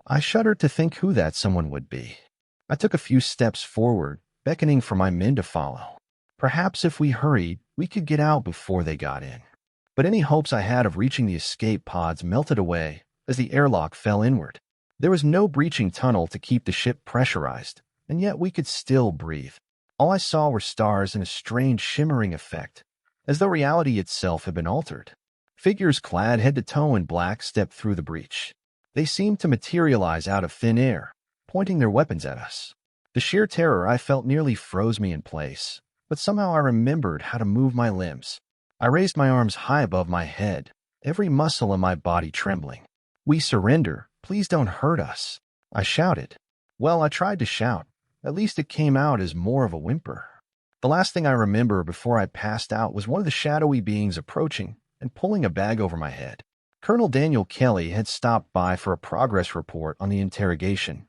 I shuddered to think who that someone would be. I took a few steps forward, beckoning for my men to follow. Perhaps if we hurried, we could get out before they got in. But any hopes I had of reaching the escape pods melted away as the airlock fell inward. There was no breaching tunnel to keep the ship pressurized, and yet we could still breathe. All I saw were stars and a strange shimmering effect, as though reality itself had been altered. Figures clad head to toe in black stepped through the breach. They seemed to materialize out of thin air, pointing their weapons at us. The sheer terror I felt nearly froze me in place, but somehow I remembered how to move my limbs. I raised my arms high above my head, every muscle in my body trembling. "We surrender. Please don't hurt us," I shouted. Well, I tried to shout. At least it came out as more of a whimper. The last thing I remember before I passed out was one of the shadowy beings approaching and pulling a bag over my head. Colonel Daniel Kelly had stopped by for a progress report on the interrogation.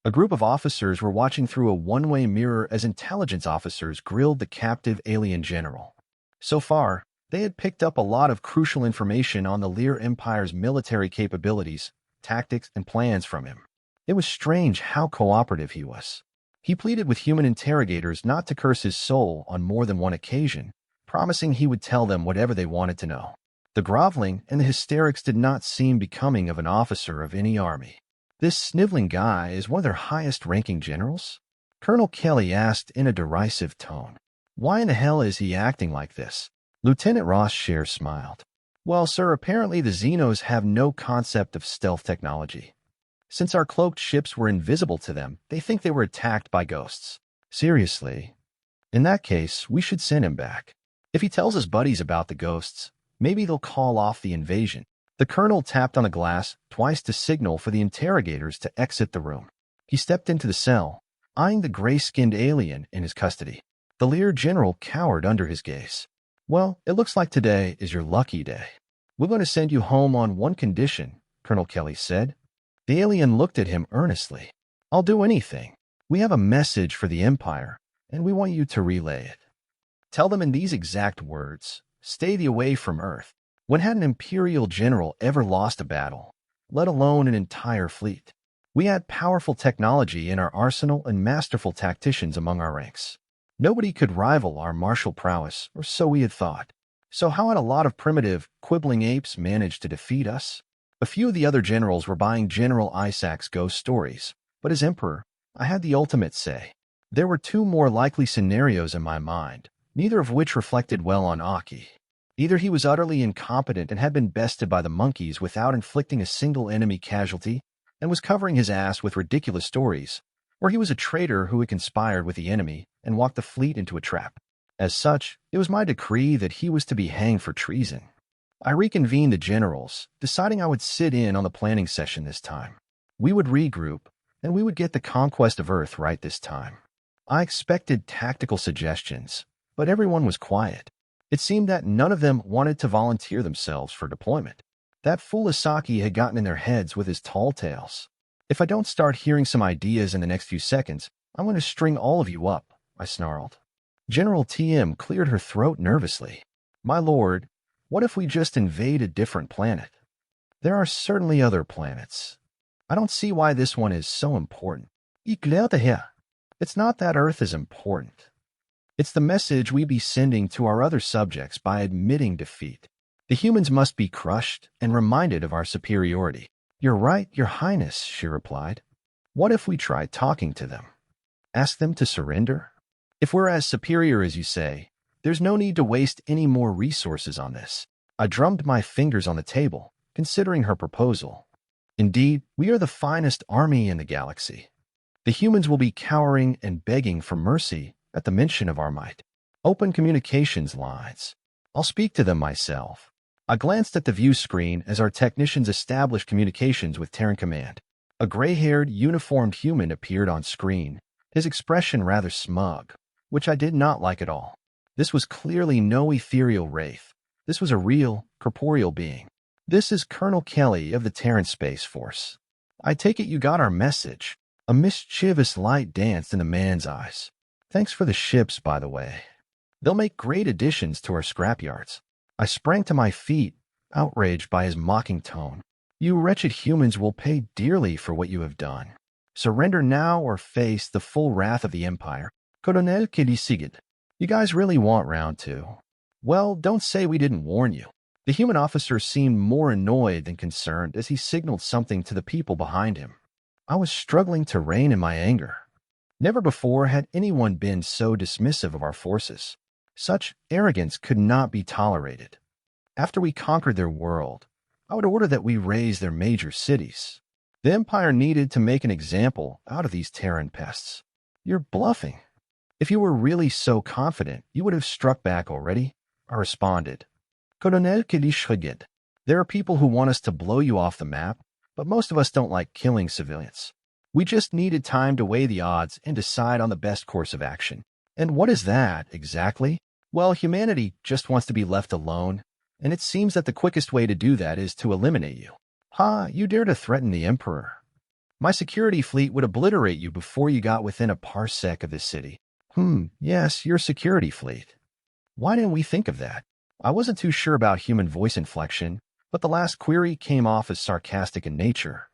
A group of officers were watching through a one-way mirror as intelligence officers grilled the captive alien general. So far, they had picked up a lot of crucial information on the Lear Empire's military capabilities, tactics, and plans from him. It was strange how cooperative he was. He pleaded with human interrogators not to curse his soul on more than one occasion, promising he would tell them whatever they wanted to know. The groveling and the hysterics did not seem becoming of an officer of any army. "This sniveling guy is one of their highest-ranking generals?" Colonel Kelly asked in a derisive tone. "Why in the hell is he acting like this?" Lieutenant Rossshare smiled. "Well, sir, apparently the Xenos have no concept of stealth technology. Since our cloaked ships were invisible to them, they think they were attacked by ghosts." "Seriously? In that case, we should send him back. If he tells his buddies about the ghosts, maybe they'll call off the invasion." The colonel tapped on a glass twice to signal for the interrogators to exit the room. He stepped into the cell, eyeing the gray-skinned alien in his custody. The Lear general cowered under his gaze. "Well, it looks like today is your lucky day. We're going to send you home on one condition," Colonel Kelly said. The alien looked at him earnestly. "I'll do anything. We have a message for the Empire, and we want you to relay it. Tell them in these exact words, stay away from Earth." When had an Imperial general ever lost a battle, let alone an entire fleet? We had powerful technology in our arsenal and masterful tacticians among our ranks. Nobody could rival our martial prowess, or so we had thought. So how had a lot of primitive, quibbling apes managed to defeat us? A few of the other generals were buying General Isaac's ghost stories, but as Emperor, I had the ultimate say. There were two more likely scenarios in my mind, neither of which reflected well on Aki. Either he was utterly incompetent and had been bested by the monkeys without inflicting a single enemy casualty and was covering his ass with ridiculous stories, or he was a traitor who had conspired with the enemy and walked the fleet into a trap. As such, it was my decree that he was to be hanged for treason. I reconvened the generals, deciding I would sit in on the planning session this time. We would regroup, and we would get the conquest of Earth right this time. I expected tactical suggestions, but everyone was quiet. It seemed that none of them wanted to volunteer themselves for deployment. That fool Isaki had gotten in their heads with his tall tales. "If I don't start hearing some ideas in the next few seconds, I'm going to string all of you up," I snarled. General TM cleared her throat nervously. "My lord, what if we just invade a different planet? There are certainly other planets. I don't see why this one is so important." "It's not that Earth is important. It's the message we be sending to our other subjects by admitting defeat. The humans must be crushed and reminded of our superiority." "You're right, Your Highness," she replied. "What if we try talking to them? Ask them to surrender? If we're as superior as you say, there's no need to waste any more resources on this." I drummed my fingers on the table, considering her proposal. "Indeed, we are the finest army in the galaxy. The humans will be cowering and begging for mercy at the mention of our might. Open communications lines. I'll speak to them myself." I glanced at the view screen as our technicians established communications with Terran Command. A gray-haired, uniformed human appeared on screen, his expression rather smug, which I did not like at all. This was clearly no ethereal wraith. This was a real, corporeal being. "This is Colonel Kelly of the Terran Space Force. I take it you got our message." A mischievous light danced in the man's eyes. "Thanks for the ships, by the way. They'll make great additions to our scrapyards." I sprang to my feet, outraged by his mocking tone. You wretched humans will pay dearly for what you have done. Surrender now or face the full wrath of the Empire. Colonel Kilisigid. You guys really want round two? Well, don't say we didn't warn you. The human officer seemed more annoyed than concerned as he signaled something to the people behind him. I was struggling to rein in my anger. Never before had anyone been so dismissive of our forces. Such arrogance could not be tolerated. After we conquered their world, I would order that we raze their major cities. The Empire needed to make an example out of these Terran pests. You're bluffing. If you were really so confident, you would have struck back already, I responded. Colonel Kilishhagid, there are people who want us to blow you off the map, but most of us don't like killing civilians. We just needed time to weigh the odds and decide on the best course of action. And what is that, exactly? Well, humanity just wants to be left alone, and it seems that the quickest way to do that is to eliminate you. Ha, you dare to threaten the Emperor. My security fleet would obliterate you before you got within a parsec of this city. Yes, your security fleet. Why didn't we think of that? I wasn't too sure about human voice inflection, but the last query came off as sarcastic in nature.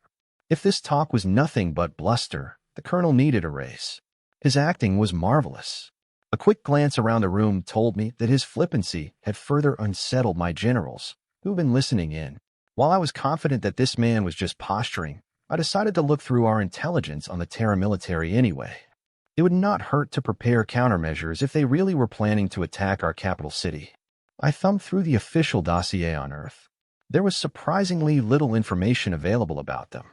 If this talk was nothing but bluster, the colonel needed a raise. His acting was marvelous. A quick glance around the room told me that his flippancy had further unsettled my generals, who'd been listening in. While I was confident that this man was just posturing, I decided to look through our intelligence on the Terra military anyway. It would not hurt to prepare countermeasures if they really were planning to attack our capital city. I thumbed through the official dossier on Earth. There was surprisingly little information available about them.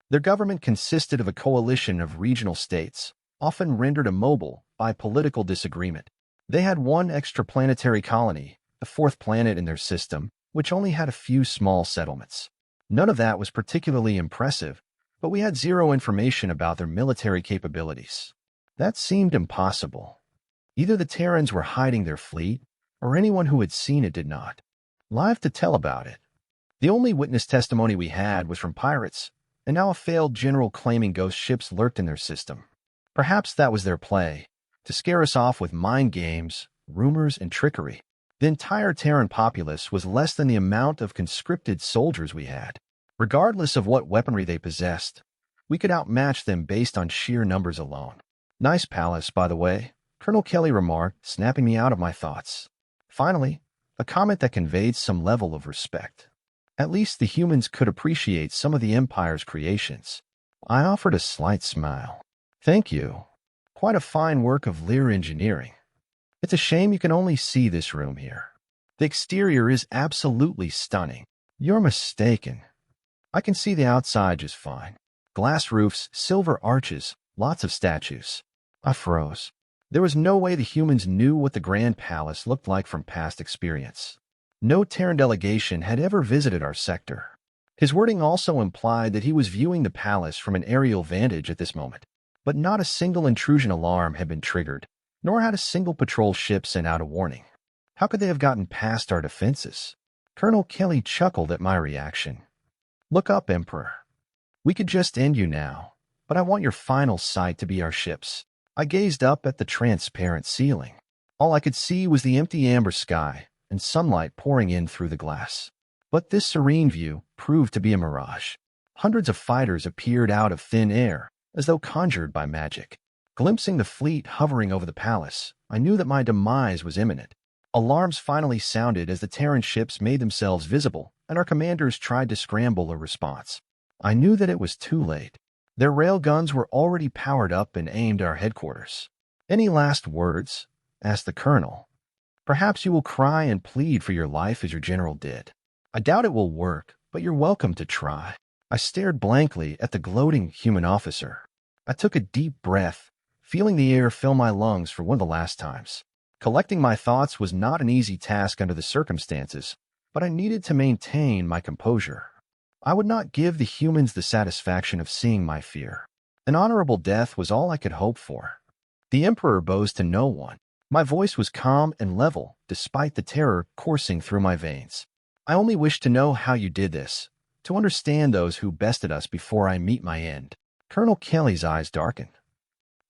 Their government consisted of a coalition of regional states, often rendered immobile by political disagreement. They had one extraplanetary colony, the fourth planet in their system, which only had a few small settlements. None of that was particularly impressive, but we had zero information about their military capabilities. That seemed impossible. Either the Terrans were hiding their fleet, or anyone who had seen it did not. Live to tell about it. The only witness testimony we had was from pirates, and now a failed general claiming ghost ships lurked in their system. Perhaps that was their play, to scare us off with mind games, rumors, and trickery. The entire Terran populace was less than the amount of conscripted soldiers we had. Regardless of what weaponry they possessed, we could outmatch them based on sheer numbers alone. Nice palace, by the way, Colonel Kelly remarked, snapping me out of my thoughts. Finally, a comment that conveyed some level of respect. At least the humans could appreciate some of the Empire's creations. I offered a slight smile. Thank you. Quite a fine work of Lear engineering. It's a shame you can only see this room here. The exterior is absolutely stunning. You're mistaken. I can see the outside just fine. Glass roofs, silver arches, lots of statues. I froze. There was no way the humans knew what the Grand Palace looked like from past experience. No Terran delegation had ever visited our sector. His wording also implied that he was viewing the palace from an aerial vantage at this moment. But not a single intrusion alarm had been triggered, nor had a single patrol ship sent out a warning. How could they have gotten past our defenses? Colonel Kelly chuckled at my reaction. Look up, Emperor. We could just end you now, but I want your final sight to be our ships. I gazed up at the transparent ceiling. All I could see was the empty amber sky and sunlight pouring in through the glass. But this serene view proved to be a mirage. Hundreds of fighters appeared out of thin air, as though conjured by magic. Glimpsing the fleet hovering over the palace, I knew that my demise was imminent. Alarms finally sounded as the Terran ships made themselves visible, and our commanders tried to scramble a response. I knew that it was too late. Their railguns were already powered up and aimed at our headquarters. "Any last words?" asked the colonel. "Perhaps you will cry and plead for your life as your general did. I doubt it will work, but you're welcome to try." I stared blankly at the gloating human officer. I took a deep breath, feeling the air fill my lungs for one of the last times. Collecting my thoughts was not an easy task under the circumstances, but I needed to maintain my composure. I would not give the humans the satisfaction of seeing my fear. An honorable death was all I could hope for. The Emperor bows to no one. My voice was calm and level, despite the terror coursing through my veins. I only wish to know how you did this, to understand those who bested us before I meet my end. Colonel Kelly's eyes darkened.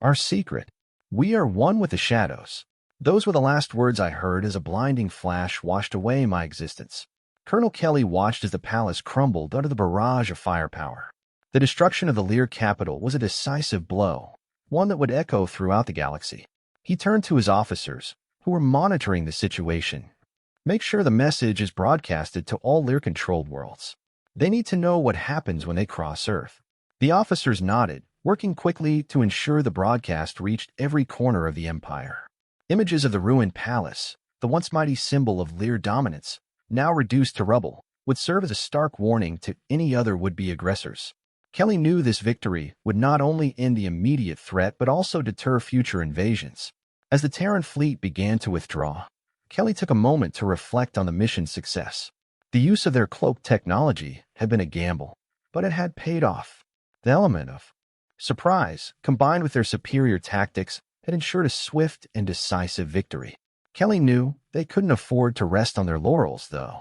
Our secret. We are one with the shadows. Those were the last words I heard as a blinding flash washed away my existence. Colonel Kelly watched as the palace crumbled under the barrage of firepower. The destruction of the Lear capital was a decisive blow, one that would echo throughout the galaxy. He turned to his officers, who were monitoring the situation. Make sure the message is broadcasted to all Lear-controlled worlds. They need to know what happens when they cross Earth. The officers nodded, working quickly to ensure the broadcast reached every corner of the Empire. Images of the ruined palace, the once mighty symbol of Lear dominance, now reduced to rubble, would serve as a stark warning to any other would-be aggressors. Kelly knew this victory would not only end the immediate threat but also deter future invasions. As the Terran fleet began to withdraw, Kelly took a moment to reflect on the mission's success. The use of their cloak technology had been a gamble, but it had paid off. The element of surprise, combined with their superior tactics, had ensured a swift and decisive victory. Kelly knew they couldn't afford to rest on their laurels, though.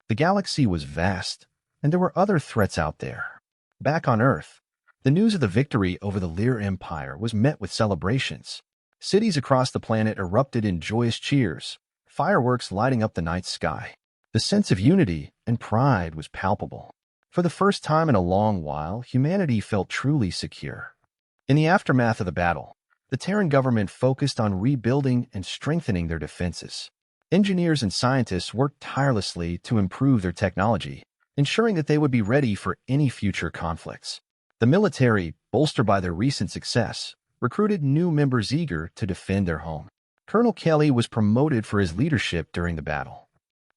The galaxy was vast, and there were other threats out there. Back on Earth, the news of the victory over the Lear Empire was met with celebrations. Cities across the planet erupted in joyous cheers, fireworks lighting up the night sky. The sense of unity and pride was palpable. For the first time in a long while, humanity felt truly secure. In the aftermath of the battle, the Terran government focused on rebuilding and strengthening their defenses. Engineers and scientists worked tirelessly to improve their technology, ensuring that they would be ready for any future conflicts. The military, bolstered by their recent success, recruited new members eager to defend their home. Colonel Kelly was promoted for his leadership during the battle.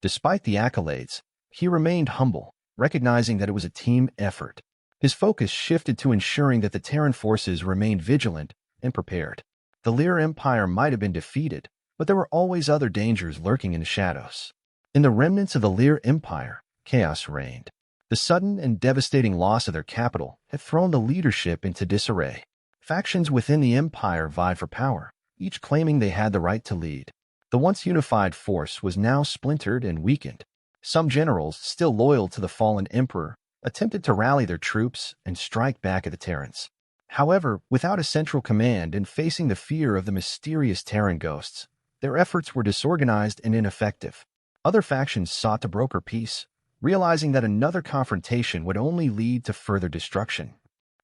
Despite the accolades, he remained humble, recognizing that it was a team effort. His focus shifted to ensuring that the Terran forces remained vigilant and prepared. The Lear Empire might have been defeated, but there were always other dangers lurking in the shadows. In the remnants of the Lear Empire, chaos reigned. The sudden and devastating loss of their capital had thrown the leadership into disarray. Factions within the Empire vied for power, each claiming they had the right to lead. The once unified force was now splintered and weakened. Some generals, still loyal to the fallen emperor, attempted to rally their troops and strike back at the Terrans. However, without a central command and facing the fear of the mysterious Terran ghosts, their efforts were disorganized and ineffective. Other factions sought to broker peace, realizing that another confrontation would only lead to further destruction.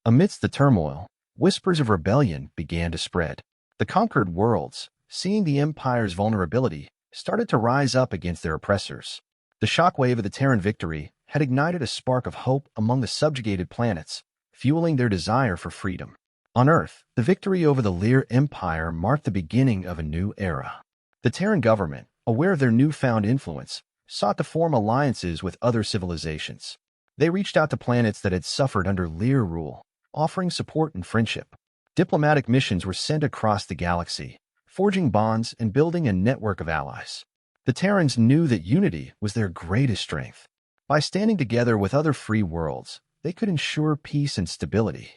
Amidst the turmoil, whispers of rebellion began to spread. The conquered worlds, seeing the Empire's vulnerability, started to rise up against their oppressors. The shockwave of the Terran victory had ignited a spark of hope among the subjugated planets, fueling their desire for freedom. On Earth, the victory over the Lear Empire marked the beginning of a new era. The Terran government, aware of their newfound influence, sought to form alliances with other civilizations. They reached out to planets that had suffered under Lear rule, offering support and friendship. Diplomatic missions were sent across the galaxy, forging bonds and building a network of allies. The Terrans knew that unity was their greatest strength. By standing together with other free worlds, they could ensure peace and stability.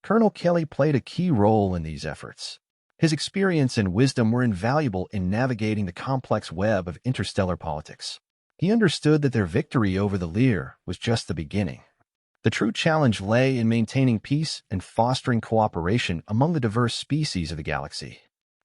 Colonel Kelly played a key role in these efforts. His experience and wisdom were invaluable in navigating the complex web of interstellar politics. He understood that their victory over the Lear was just the beginning. The true challenge lay in maintaining peace and fostering cooperation among the diverse species of the galaxy.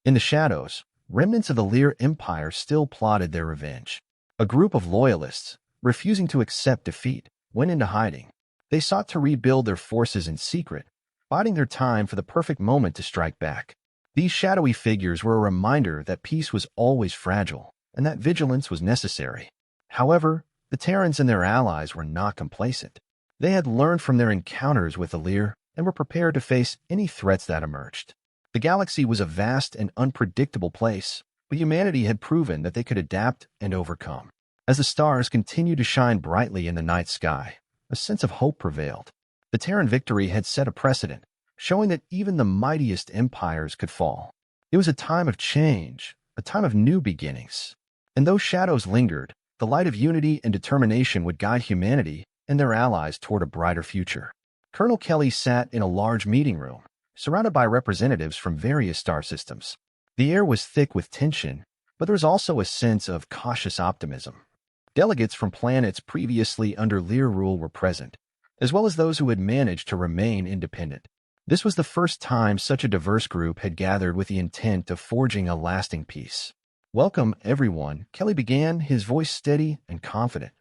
In the shadows, remnants of the Lear Empire still plotted their revenge. A group of loyalists, refusing to accept defeat, went into hiding. They sought to rebuild their forces in secret, biding their time for the perfect moment to strike back. These shadowy figures were a reminder that peace was always fragile and that vigilance was necessary. However, the Terrans and their allies were not complacent. They had learned from their encounters with the Lear and were prepared to face any threats that emerged. The galaxy was a vast and unpredictable place, but humanity had proven that they could adapt and overcome. As the stars continued to shine brightly in the night sky, a sense of hope prevailed. The Terran victory had set a precedent, showing that even the mightiest empires could fall. It was a time of change, a time of new beginnings. And though shadows lingered, the light of unity and determination would guide humanity and their allies toward a brighter future. Colonel Kelly sat in a large meeting room, surrounded by representatives from various star systems. The air was thick with tension, but there was also a sense of cautious optimism. Delegates from planets previously under Lear rule were present, as well as those who had managed to remain independent. This was the first time such a diverse group had gathered with the intent of forging a lasting peace. "Welcome, everyone," Kelly began, his voice steady and confident.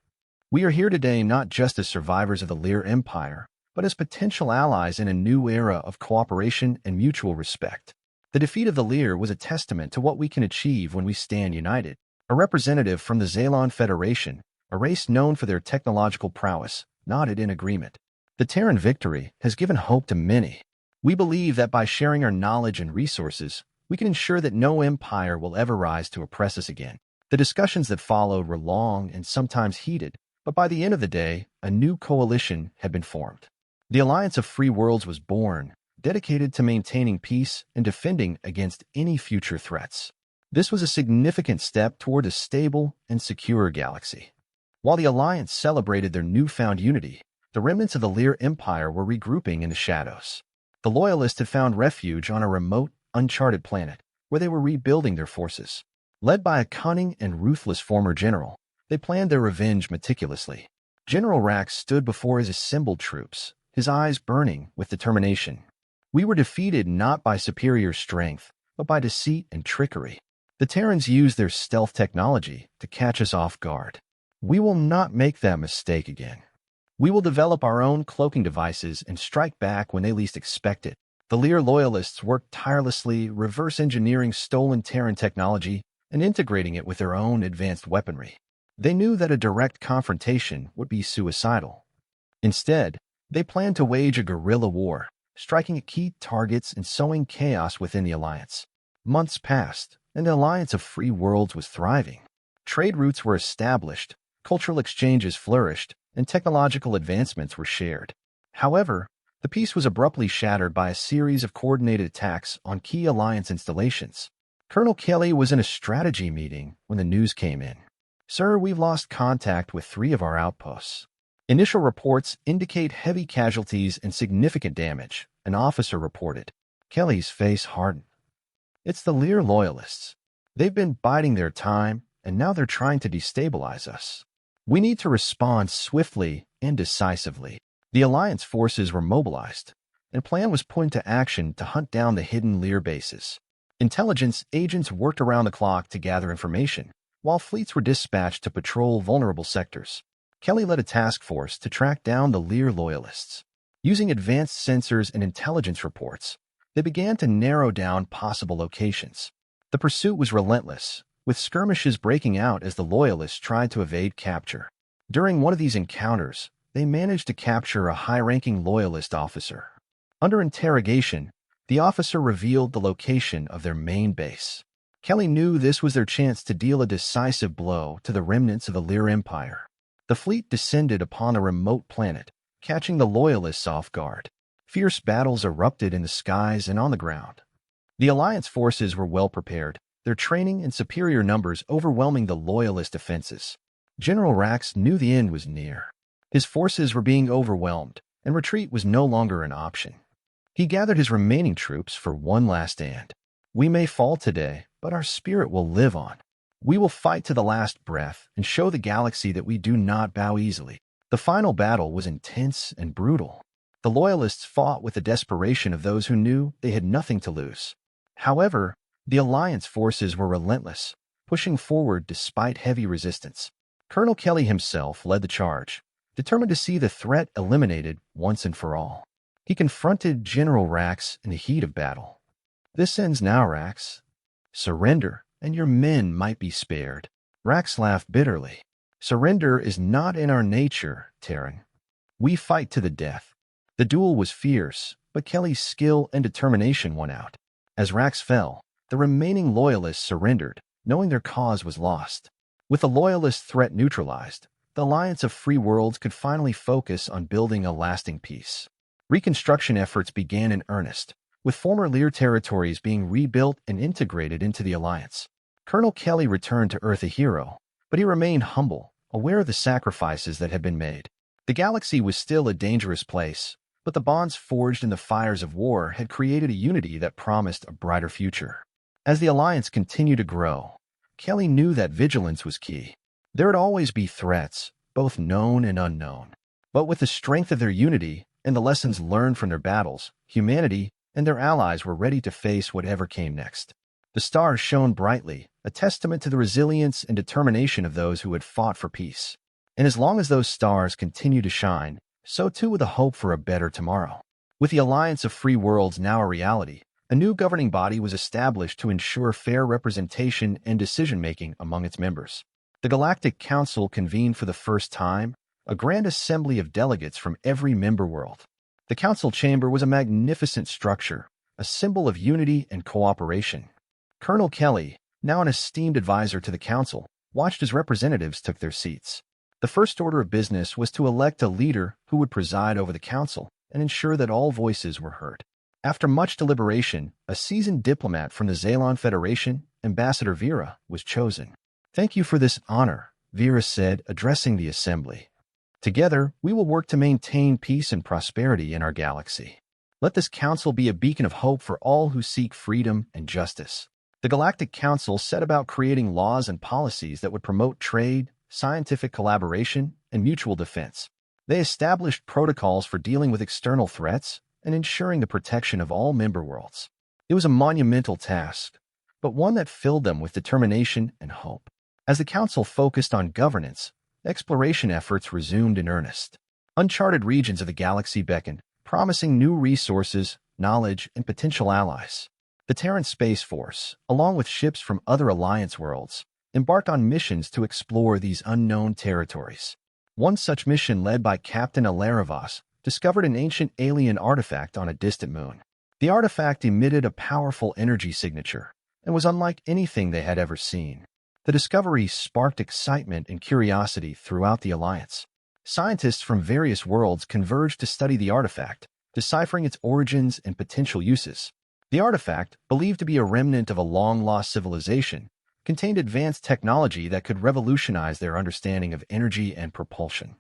We are here today not just as survivors of the Lear Empire, but as potential allies in a new era of cooperation and mutual respect. The defeat of the Lear was a testament to what we can achieve when we stand united. A representative from the Zalon Federation, a race known for their technological prowess, nodded in agreement. The Terran victory has given hope to many. We believe that by sharing our knowledge and resources, we can ensure that no empire will ever rise to oppress us again. The discussions that followed were long and sometimes heated, but by the end of the day, a new coalition had been formed. The Alliance of Free Worlds was born, dedicated to maintaining peace and defending against any future threats. This was a significant step toward a stable and secure galaxy. While the Alliance celebrated their newfound unity, the remnants of the Lear Empire were regrouping in the shadows. The Loyalists had found refuge on a remote, uncharted planet, where they were rebuilding their forces. Led by a cunning and ruthless former general, they planned their revenge meticulously. General Rax stood before his assembled troops, his eyes burning with determination. We were defeated not by superior strength, but by deceit and trickery. The Terrans used their stealth technology to catch us off guard. We will not make that mistake again. We will develop our own cloaking devices and strike back when they least expect it. The Lear Loyalists worked tirelessly, reverse engineering stolen Terran technology and integrating it with their own advanced weaponry. They knew that a direct confrontation would be suicidal. Instead, they planned to wage a guerrilla war, striking at key targets and sowing chaos within the Alliance. Months passed, and the Alliance of Free Worlds was thriving. Trade routes were established, cultural exchanges flourished, and technological advancements were shared. However, the peace was abruptly shattered by a series of coordinated attacks on key Alliance installations. Colonel Kelly was in a strategy meeting when the news came in. "Sir, we've lost contact with 3 of our outposts. Initial reports indicate heavy casualties and significant damage," an officer reported. Kelly's face hardened. "It's the Lear Loyalists. They've been biding their time, and now they're trying to destabilize us. We need to respond swiftly and decisively." The Alliance forces were mobilized, and a plan was put into action to hunt down the hidden Lear bases. Intelligence agents worked around the clock to gather information, while fleets were dispatched to patrol vulnerable sectors. Kelly led a task force to track down the Lear Loyalists. Using advanced sensors and intelligence reports, they began to narrow down possible locations. The pursuit was relentless, with skirmishes breaking out as the Loyalists tried to evade capture. During one of these encounters, they managed to capture a high-ranking Loyalist officer. Under interrogation, the officer revealed the location of their main base. Kelly knew this was their chance to deal a decisive blow to the remnants of the Lear Empire. The fleet descended upon a remote planet, catching the Loyalists off guard. Fierce battles erupted in the skies and on the ground. The Alliance forces were well prepared, their training and superior numbers overwhelming the Loyalist defenses. General Rax knew the end was near. His forces were being overwhelmed, and retreat was no longer an option. He gathered his remaining troops for one last stand. "We may fall today, but our spirit will live on. We will fight to the last breath and show the galaxy that we do not bow easily." The final battle was intense and brutal. The Loyalists fought with the desperation of those who knew they had nothing to lose. However, the Alliance forces were relentless, pushing forward despite heavy resistance. Colonel Kelly himself led the charge, determined to see the threat eliminated once and for all. He confronted General Rax in the heat of battle. "This ends now, Rax. Surrender, and your men might be spared." Rax laughed bitterly. "Surrender is not in our nature, Terran. We fight to the death." The duel was fierce, but Kelly's skill and determination won out. As Rax fell, the remaining Loyalists surrendered, knowing their cause was lost. With the Loyalist threat neutralized, the Alliance of Free Worlds could finally focus on building a lasting peace. Reconstruction efforts began in earnest, with former Lear territories being rebuilt and integrated into the Alliance. Colonel Kelly returned to Earth a hero, but he remained humble, aware of the sacrifices that had been made. The galaxy was still a dangerous place, but the bonds forged in the fires of war had created a unity that promised a brighter future. As the Alliance continued to grow, Kelly knew that vigilance was key. There would always be threats, both known and unknown. But with the strength of their unity and the lessons learned from their battles, humanity and their allies were ready to face whatever came next. The stars shone brightly, a testament to the resilience and determination of those who had fought for peace. And as long as those stars continue to shine, so too will the hope for a better tomorrow. With the Alliance of Free Worlds now a reality, a new governing body was established to ensure fair representation and decision-making among its members. The Galactic Council convened for the first time, a grand assembly of delegates from every member world. The council chamber was a magnificent structure, a symbol of unity and cooperation. Colonel Kelly, now an esteemed advisor to the council, watched as representatives took their seats. The first order of business was to elect a leader who would preside over the council and ensure that all voices were heard. After much deliberation, a seasoned diplomat from the Zalon Federation, Ambassador Vera, was chosen. "Thank you for this honor," Vera said, addressing the assembly. "Together, we will work to maintain peace and prosperity in our galaxy. Let this council be a beacon of hope for all who seek freedom and justice." The Galactic Council set about creating laws and policies that would promote trade, scientific collaboration, and mutual defense. They established protocols for dealing with external threats and ensuring the protection of all member worlds. It was a monumental task, but one that filled them with determination and hope. As the council focused on governance, exploration efforts resumed in earnest. Uncharted regions of the galaxy beckoned, promising new resources, knowledge, and potential allies. The Terran Space Force, along with ships from other Alliance worlds, embarked on missions to explore these unknown territories. One such mission, led by Captain Alaravas, discovered an ancient alien artifact on a distant moon. The artifact emitted a powerful energy signature and was unlike anything they had ever seen. The discovery sparked excitement and curiosity throughout the Alliance. Scientists from various worlds converged to study the artifact, deciphering its origins and potential uses. The artifact, believed to be a remnant of a long-lost civilization, contained advanced technology that could revolutionize their understanding of energy and propulsion.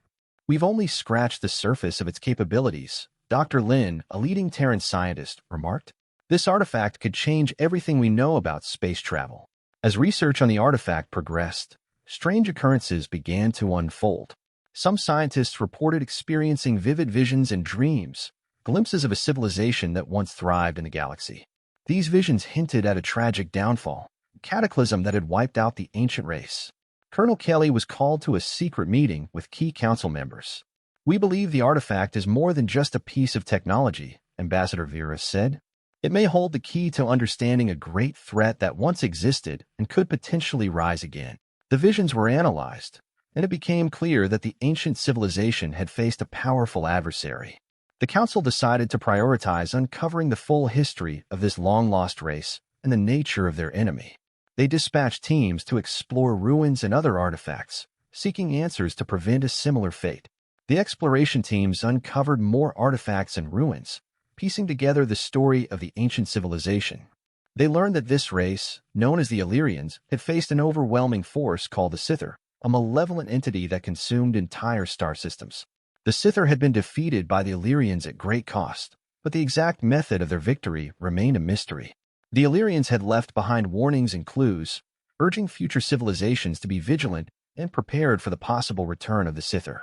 "We've only scratched the surface of its capabilities," Dr. Lin, a leading Terran scientist, remarked. "This artifact could change everything we know about space travel." As research on the artifact progressed, strange occurrences began to unfold. Some scientists reported experiencing vivid visions and dreams, glimpses of a civilization that once thrived in the galaxy. These visions hinted at a tragic downfall, a cataclysm that had wiped out the ancient race. Colonel Kelly was called to a secret meeting with key council members. "We believe the artifact is more than just a piece of technology," Ambassador Vera said. "It may hold the key to understanding a great threat that once existed and could potentially rise again." The visions were analyzed, and it became clear that the ancient civilization had faced a powerful adversary. The council decided to prioritize uncovering the full history of this long-lost race and the nature of their enemy. They dispatched teams to explore ruins and other artifacts, seeking answers to prevent a similar fate. The exploration teams uncovered more artifacts and ruins, piecing together the story of the ancient civilization. They learned that this race, known as the Illyrians, had faced an overwhelming force called the Scyther, a malevolent entity that consumed entire star systems. The Scyther had been defeated by the Illyrians at great cost, but the exact method of their victory remained a mystery. The Illyrians had left behind warnings and clues, urging future civilizations to be vigilant and prepared for the possible return of the Scyther.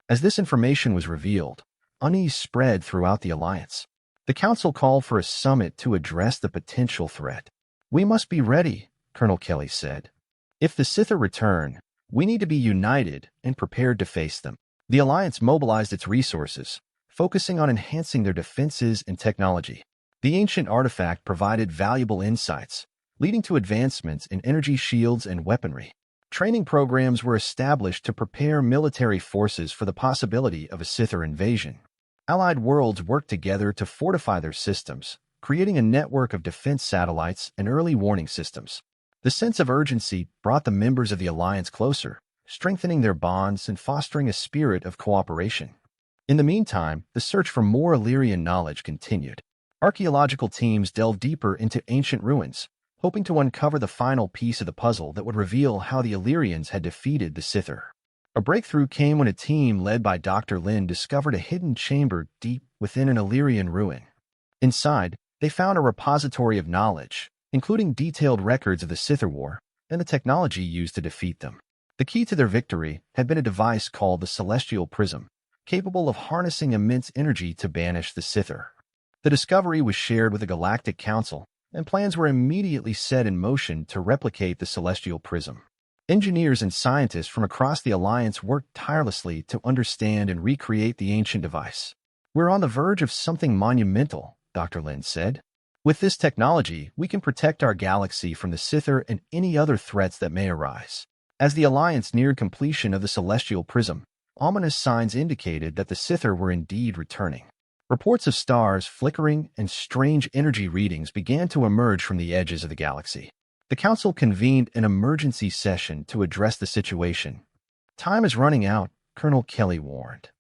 As this information was revealed, unease spread throughout the Alliance. The Council called for a summit to address the potential threat. "We must be ready," Colonel Kelly said. "If the Scyther return, we need to be united and prepared to face them." The Alliance mobilized its resources, focusing on enhancing their defenses and technology. The ancient artifact provided valuable insights, leading to advancements in energy shields and weaponry. Training programs were established to prepare military forces for the possibility of a Scyther invasion. Allied worlds worked together to fortify their systems, creating a network of defense satellites and early warning systems. The sense of urgency brought the members of the Alliance closer, strengthening their bonds and fostering a spirit of cooperation. In the meantime, the search for more Illyrian knowledge continued. Archaeological teams delved deeper into ancient ruins, hoping to uncover the final piece of the puzzle that would reveal how the Illyrians had defeated the Scyther. A breakthrough came when a team led by Dr. Lin discovered a hidden chamber deep within an Illyrian ruin. Inside, they found a repository of knowledge, including detailed records of the Scyther War and the technology used to defeat them. The key to their victory had been a device called the Celestial Prism, capable of harnessing immense energy to banish the Scyther. The discovery was shared with the Galactic Council, and plans were immediately set in motion to replicate the Celestial Prism. Engineers and scientists from across the Alliance worked tirelessly to understand and recreate the ancient device. "We're on the verge of something monumental," Dr. Lin said. "With this technology, we can protect our galaxy from the Scyther and any other threats that may arise." As the Alliance neared completion of the celestial prism, ominous signs indicated that the Scyther were indeed returning. Reports of stars flickering and strange energy readings began to emerge from the edges of the galaxy. The Council convened an emergency session to address the situation. "Time is running out," Colonel Kelly warned.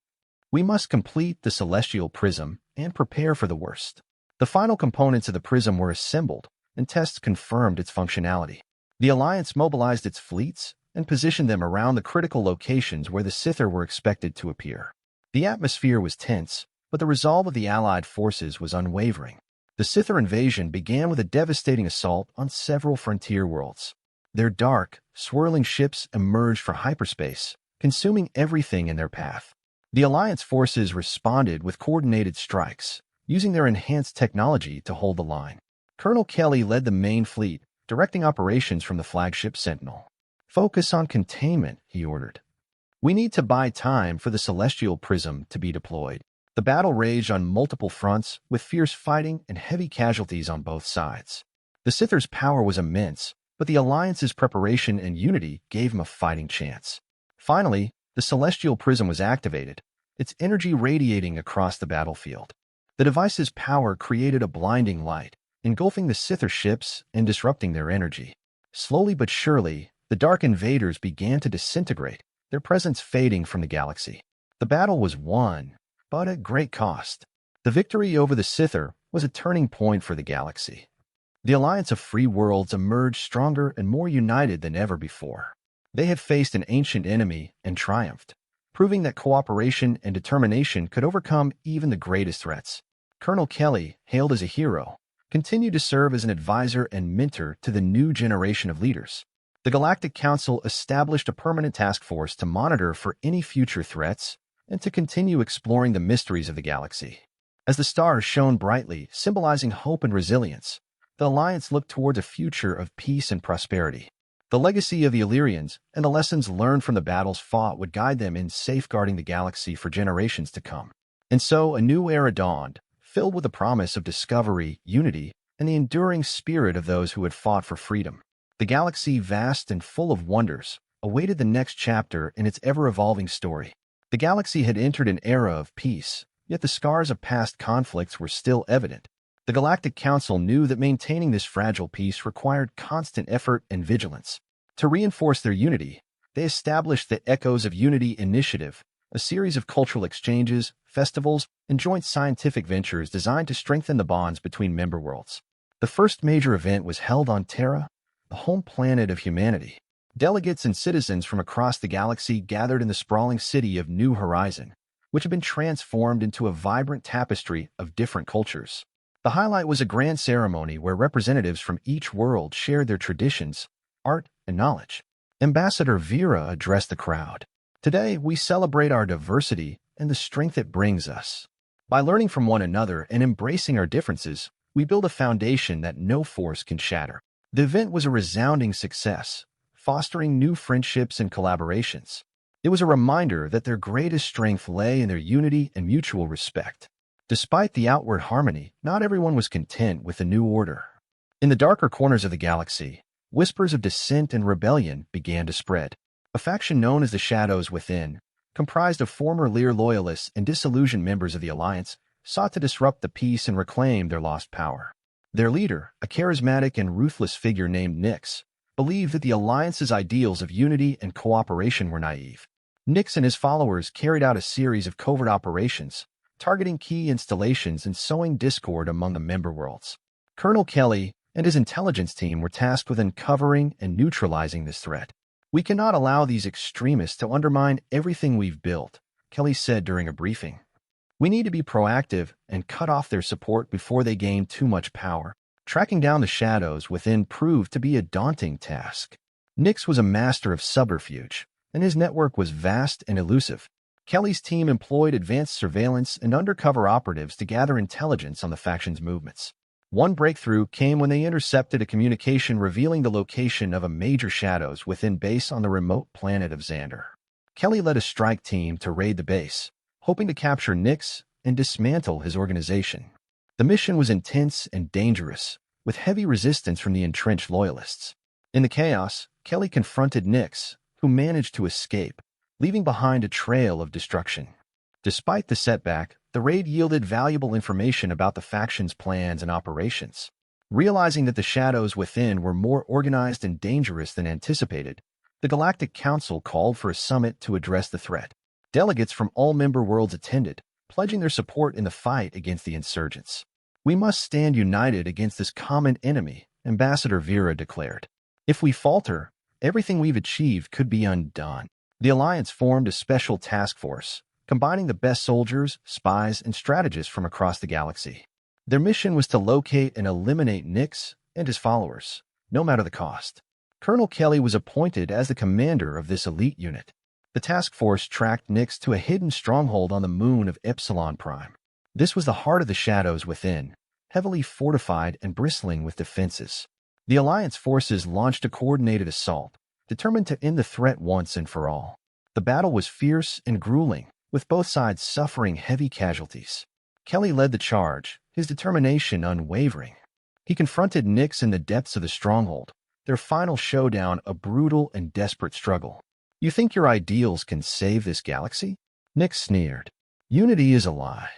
"We must complete the celestial prism and prepare for the worst." The final components of the prism were assembled, and tests confirmed its functionality. The Alliance mobilized its fleets and positioned them around the critical locations where the Scyther were expected to appear. The atmosphere was tense, but the resolve of the Allied forces was unwavering. The Scyther invasion began with a devastating assault on several frontier worlds. Their dark, swirling ships emerged from hyperspace, consuming everything in their path. The Alliance forces responded with coordinated strikes, using their enhanced technology to hold the line. Colonel Kelly led the main fleet, directing operations from the flagship Sentinel. "Focus on containment," he ordered. "We need to buy time for the celestial prism to be deployed." The battle raged on multiple fronts, with fierce fighting and heavy casualties on both sides. The Scyther's power was immense, but the Alliance's preparation and unity gave him a fighting chance. Finally, the celestial prism was activated, its energy radiating across the battlefield. The device's power created a blinding light, engulfing the Scyther ships and disrupting their energy. Slowly but surely, the Dark Invaders began to disintegrate, their presence fading from the galaxy. The battle was won, but at great cost. The victory over the Scyther was a turning point for the galaxy. The Alliance of Free Worlds emerged stronger and more united than ever before. They had faced an ancient enemy and triumphed, proving that cooperation and determination could overcome even the greatest threats. Colonel Kelly, hailed as a hero, continued to serve as an advisor and mentor to the new generation of leaders. The Galactic Council established a permanent task force to monitor for any future threats and to continue exploring the mysteries of the galaxy. As the stars shone brightly, symbolizing hope and resilience, the Alliance looked toward a future of peace and prosperity. The legacy of the Illyrians and the lessons learned from the battles fought would guide them in safeguarding the galaxy for generations to come. And so a new era dawned, filled with the promise of discovery, unity, and the enduring spirit of those who had fought for freedom. The galaxy, vast and full of wonders, awaited the next chapter in its ever-evolving story. The galaxy had entered an era of peace, yet the scars of past conflicts were still evident. The Galactic Council knew that maintaining this fragile peace required constant effort and vigilance. To reinforce their unity, they established the Echoes of Unity Initiative, a series of cultural exchanges, festivals, and joint scientific ventures designed to strengthen the bonds between member worlds. The first major event was held on Terra, the home planet of humanity. Delegates and citizens from across the galaxy gathered in the sprawling city of New Horizon, which had been transformed into a vibrant tapestry of different cultures. The highlight was a grand ceremony where representatives from each world shared their traditions, art, and knowledge. Ambassador Vera addressed the crowd. "Today, we celebrate our diversity and the strength it brings us. By learning from one another and embracing our differences, we build a foundation that no force can shatter." The event was a resounding success, fostering new friendships and collaborations. It was a reminder that their greatest strength lay in their unity and mutual respect. Despite the outward harmony, not everyone was content with the new order. In the darker corners of the galaxy, whispers of dissent and rebellion began to spread. A faction known as the Shadows Within, comprised of former Lear loyalists and disillusioned members of the Alliance, sought to disrupt the peace and reclaim their lost power. Their leader, a charismatic and ruthless figure named Nyx, believed that the Alliance's ideals of unity and cooperation were naive. Nyx and his followers carried out a series of covert operations, targeting key installations and sowing discord among the member worlds. Colonel Kelly and his intelligence team were tasked with uncovering and neutralizing this threat. "We cannot allow these extremists to undermine everything we've built," Kelly said during a briefing. "We need to be proactive and cut off their support before they gain too much power." Tracking down the Shadows Within proved to be a daunting task. Nyx was a master of subterfuge, and his network was vast and elusive. Kelly's team employed advanced surveillance and undercover operatives to gather intelligence on the faction's movements. One breakthrough came when they intercepted a communication revealing the location of a major shadows within base on the remote planet of Xander. Kelly led a strike team to raid the base, hoping to capture Nix and dismantle his organization. The mission was intense and dangerous, with heavy resistance from the entrenched loyalists. In the chaos, Kelly confronted Nix, who managed to escape, leaving behind a trail of destruction. Despite the setback, the raid yielded valuable information about the faction's plans and operations. Realizing that the shadows within were more organized and dangerous than anticipated, the Galactic Council called for a summit to address the threat. Delegates from all member worlds attended, pledging their support in the fight against the insurgents. "We must stand united against this common enemy," Ambassador Vera declared. "If we falter, everything we've achieved could be undone." The Alliance formed a special task force, combining the best soldiers, spies, and strategists from across the galaxy. Their mission was to locate and eliminate Nix and his followers, no matter the cost. Colonel Kelly was appointed as the commander of this elite unit. The task force tracked Nix to a hidden stronghold on the moon of Epsilon Prime. This was the heart of the shadows within, heavily fortified and bristling with defenses. The Alliance forces launched a coordinated assault, determined to end the threat once and for all. The battle was fierce and grueling, with both sides suffering heavy casualties. Kelly led the charge, his determination unwavering. He confronted Nix in the depths of the stronghold, their final showdown a brutal and desperate struggle. "You think your ideals can save this galaxy?" Nix sneered. "Unity is a lie.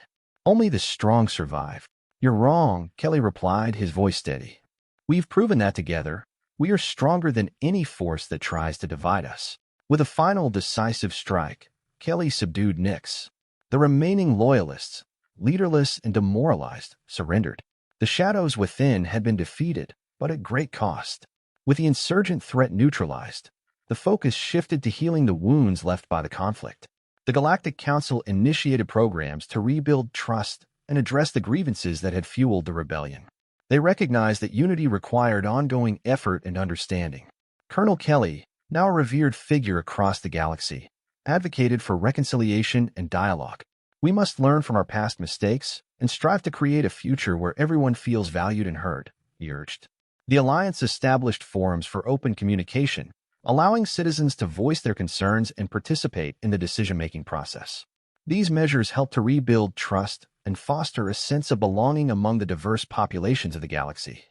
Only the strong survive." "You're wrong," Kelly replied, his voice steady. "We've proven that together. We are stronger than any force that tries to divide us." With a final decisive strike, Kelly subdued Nix. The remaining loyalists, leaderless and demoralized, surrendered. The shadows within had been defeated, but at great cost. With the insurgent threat neutralized, the focus shifted to healing the wounds left by the conflict. The Galactic Council initiated programs to rebuild trust and address the grievances that had fueled the rebellion. They recognized that unity required ongoing effort and understanding. Colonel Kelly, now a revered figure across the galaxy, advocated for reconciliation and dialogue. "We must learn from our past mistakes and strive to create a future where everyone feels valued and heard," he urged. The Alliance established forums for open communication, allowing citizens to voice their concerns and participate in the decision-making process. These measures helped to rebuild trust and foster a sense of belonging among the diverse populations of the galaxy.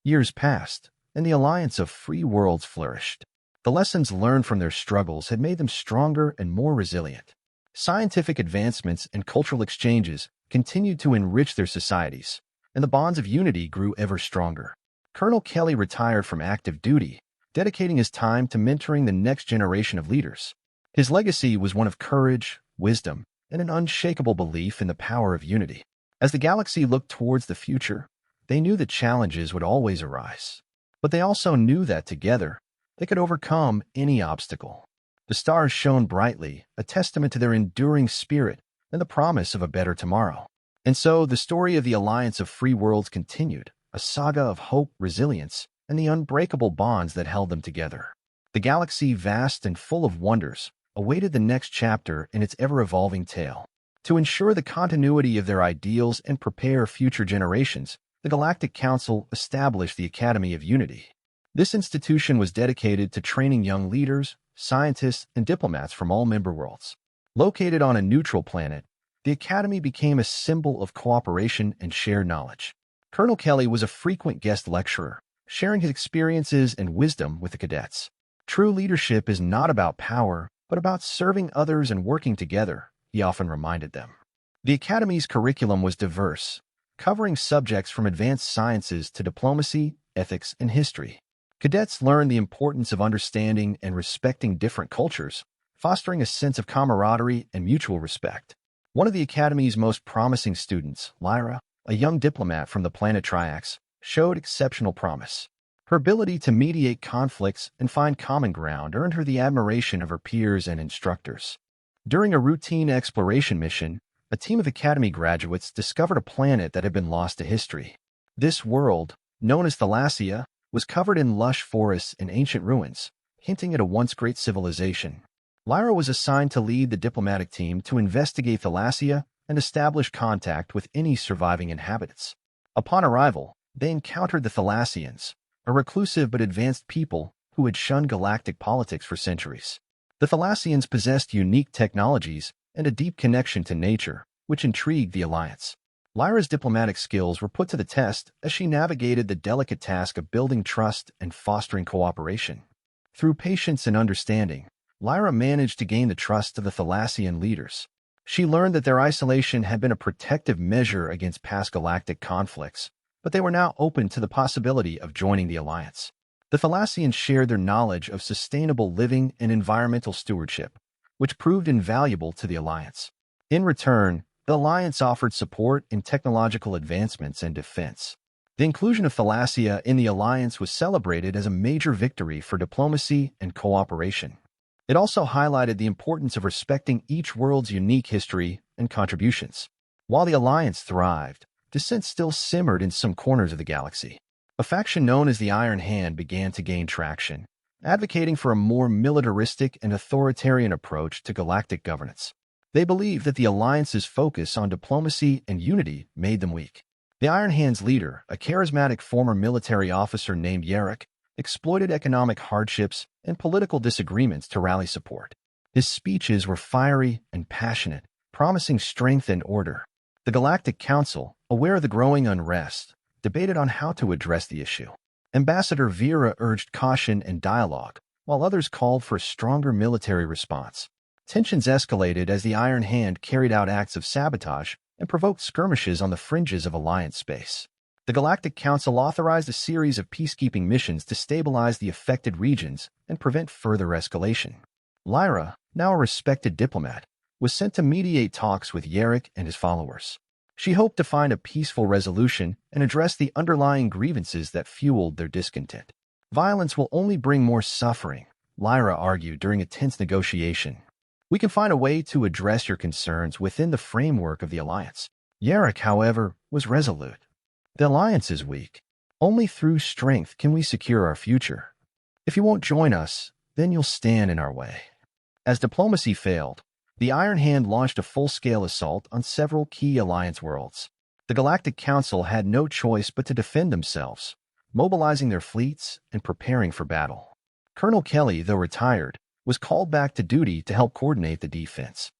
Years passed, and the Alliance of Free Worlds flourished. The lessons learned from their struggles had made them stronger and more resilient. Scientific advancements and cultural exchanges continued to enrich their societies, and the bonds of unity grew ever stronger. Colonel Kelly retired from active duty, dedicating his time to mentoring the next generation of leaders. His legacy was one of courage, wisdom, and an unshakable belief in the power of unity. As the galaxy looked towards the future, they knew that challenges would always arise. But they also knew that together, they could overcome any obstacle. The stars shone brightly, a testament to their enduring spirit and the promise of a better tomorrow. And so the story of the Alliance of Free Worlds continued, a saga of hope, resilience, and the unbreakable bonds that held them together. The galaxy, vast and full of wonders, awaited the next chapter in its ever-evolving tale. To ensure the continuity of their ideals and prepare future generations, the Galactic Council established the Academy of Unity. This institution was dedicated to training young leaders, scientists, and diplomats from all member worlds. Located on a neutral planet, the Academy became a symbol of cooperation and shared knowledge. Colonel Kelly was a frequent guest lecturer, sharing his experiences and wisdom with the cadets. "True leadership is not about power, but about serving others and working together," he often reminded them. The Academy's curriculum was diverse, covering subjects from advanced sciences to diplomacy, ethics, and history. Cadets learned the importance of understanding and respecting different cultures, fostering a sense of camaraderie and mutual respect. One of the Academy's most promising students, Lyra, a young diplomat from the planet Triax, showed exceptional promise. Her ability to mediate conflicts and find common ground earned her the admiration of her peers and instructors. During a routine exploration mission, a team of Academy graduates discovered a planet that had been lost to history. This world, known as Thalassia, was covered in lush forests and ancient ruins, hinting at a once great civilization. Lyra was assigned to lead the diplomatic team to investigate Thalassia and establish contact with any surviving inhabitants. Upon arrival, they encountered the Thalassians, a reclusive but advanced people who had shunned galactic politics for centuries. The Thalassians possessed unique technologies and a deep connection to nature, which intrigued the Alliance. Lyra's diplomatic skills were put to the test as she navigated the delicate task of building trust and fostering cooperation. Through patience and understanding, Lyra managed to gain the trust of the Thalassian leaders. She learned that their isolation had been a protective measure against past galactic conflicts, but they were now open to the possibility of joining the Alliance. The Thalassians shared their knowledge of sustainable living and environmental stewardship, which proved invaluable to the Alliance. In return, the Alliance offered support in technological advancements and defense. The inclusion of Thalassia in the Alliance was celebrated as a major victory for diplomacy and cooperation. It also highlighted the importance of respecting each world's unique history and contributions. While the Alliance thrived, dissent still simmered in some corners of the galaxy. A faction known as the Iron Hand began to gain traction, advocating for a more militaristic and authoritarian approach to galactic governance. They believed that the Alliance's focus on diplomacy and unity made them weak. The Iron Hand's leader, a charismatic former military officer named Yarrick, exploited economic hardships and political disagreements to rally support. His speeches were fiery and passionate, promising strength and order. The Galactic Council, aware of the growing unrest, debated on how to address the issue. Ambassador Vera urged caution and dialogue, while others called for a stronger military response. Tensions escalated as the Iron Hand carried out acts of sabotage and provoked skirmishes on the fringes of Alliance space. The Galactic Council authorized a series of peacekeeping missions to stabilize the affected regions and prevent further escalation. Lyra, now a respected diplomat, was sent to mediate talks with Yarrick and his followers. She hoped to find a peaceful resolution and address the underlying grievances that fueled their discontent. Violence will only bring more suffering, Lyra argued during a tense negotiation. We can find a way to address your concerns within the framework of the Alliance. Yarrick, however, was resolute. The Alliance is weak. Only through strength can we secure our future. If you won't join us, then you'll stand in our way. As diplomacy failed, the Iron Hand launched a full-scale assault on several key Alliance worlds. The Galactic Council had no choice but to defend themselves, mobilizing their fleets and preparing for battle. Colonel Kelly, though retired, was called back to duty to help coordinate the defense.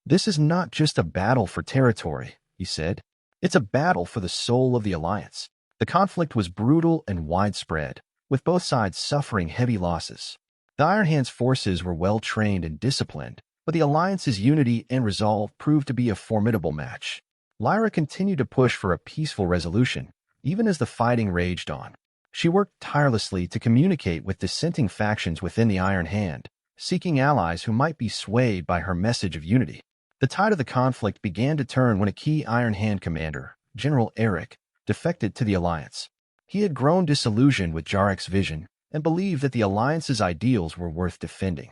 "This is not just a battle for territory," he said. "It's a battle for the soul of the Alliance." The conflict was brutal and widespread, with both sides suffering heavy losses. The Iron Hand's forces were well-trained and disciplined, but the Alliance's unity and resolve proved to be a formidable match. Lyra continued to push for a peaceful resolution, even as the fighting raged on. She worked tirelessly to communicate with dissenting factions within the Iron Hand, seeking allies who might be swayed by her message of unity. The tide of the conflict began to turn when a key Iron Hand commander, General Eric, defected to the Alliance. He had grown disillusioned with Jarrick's vision and believed that the Alliance's ideals were worth defending.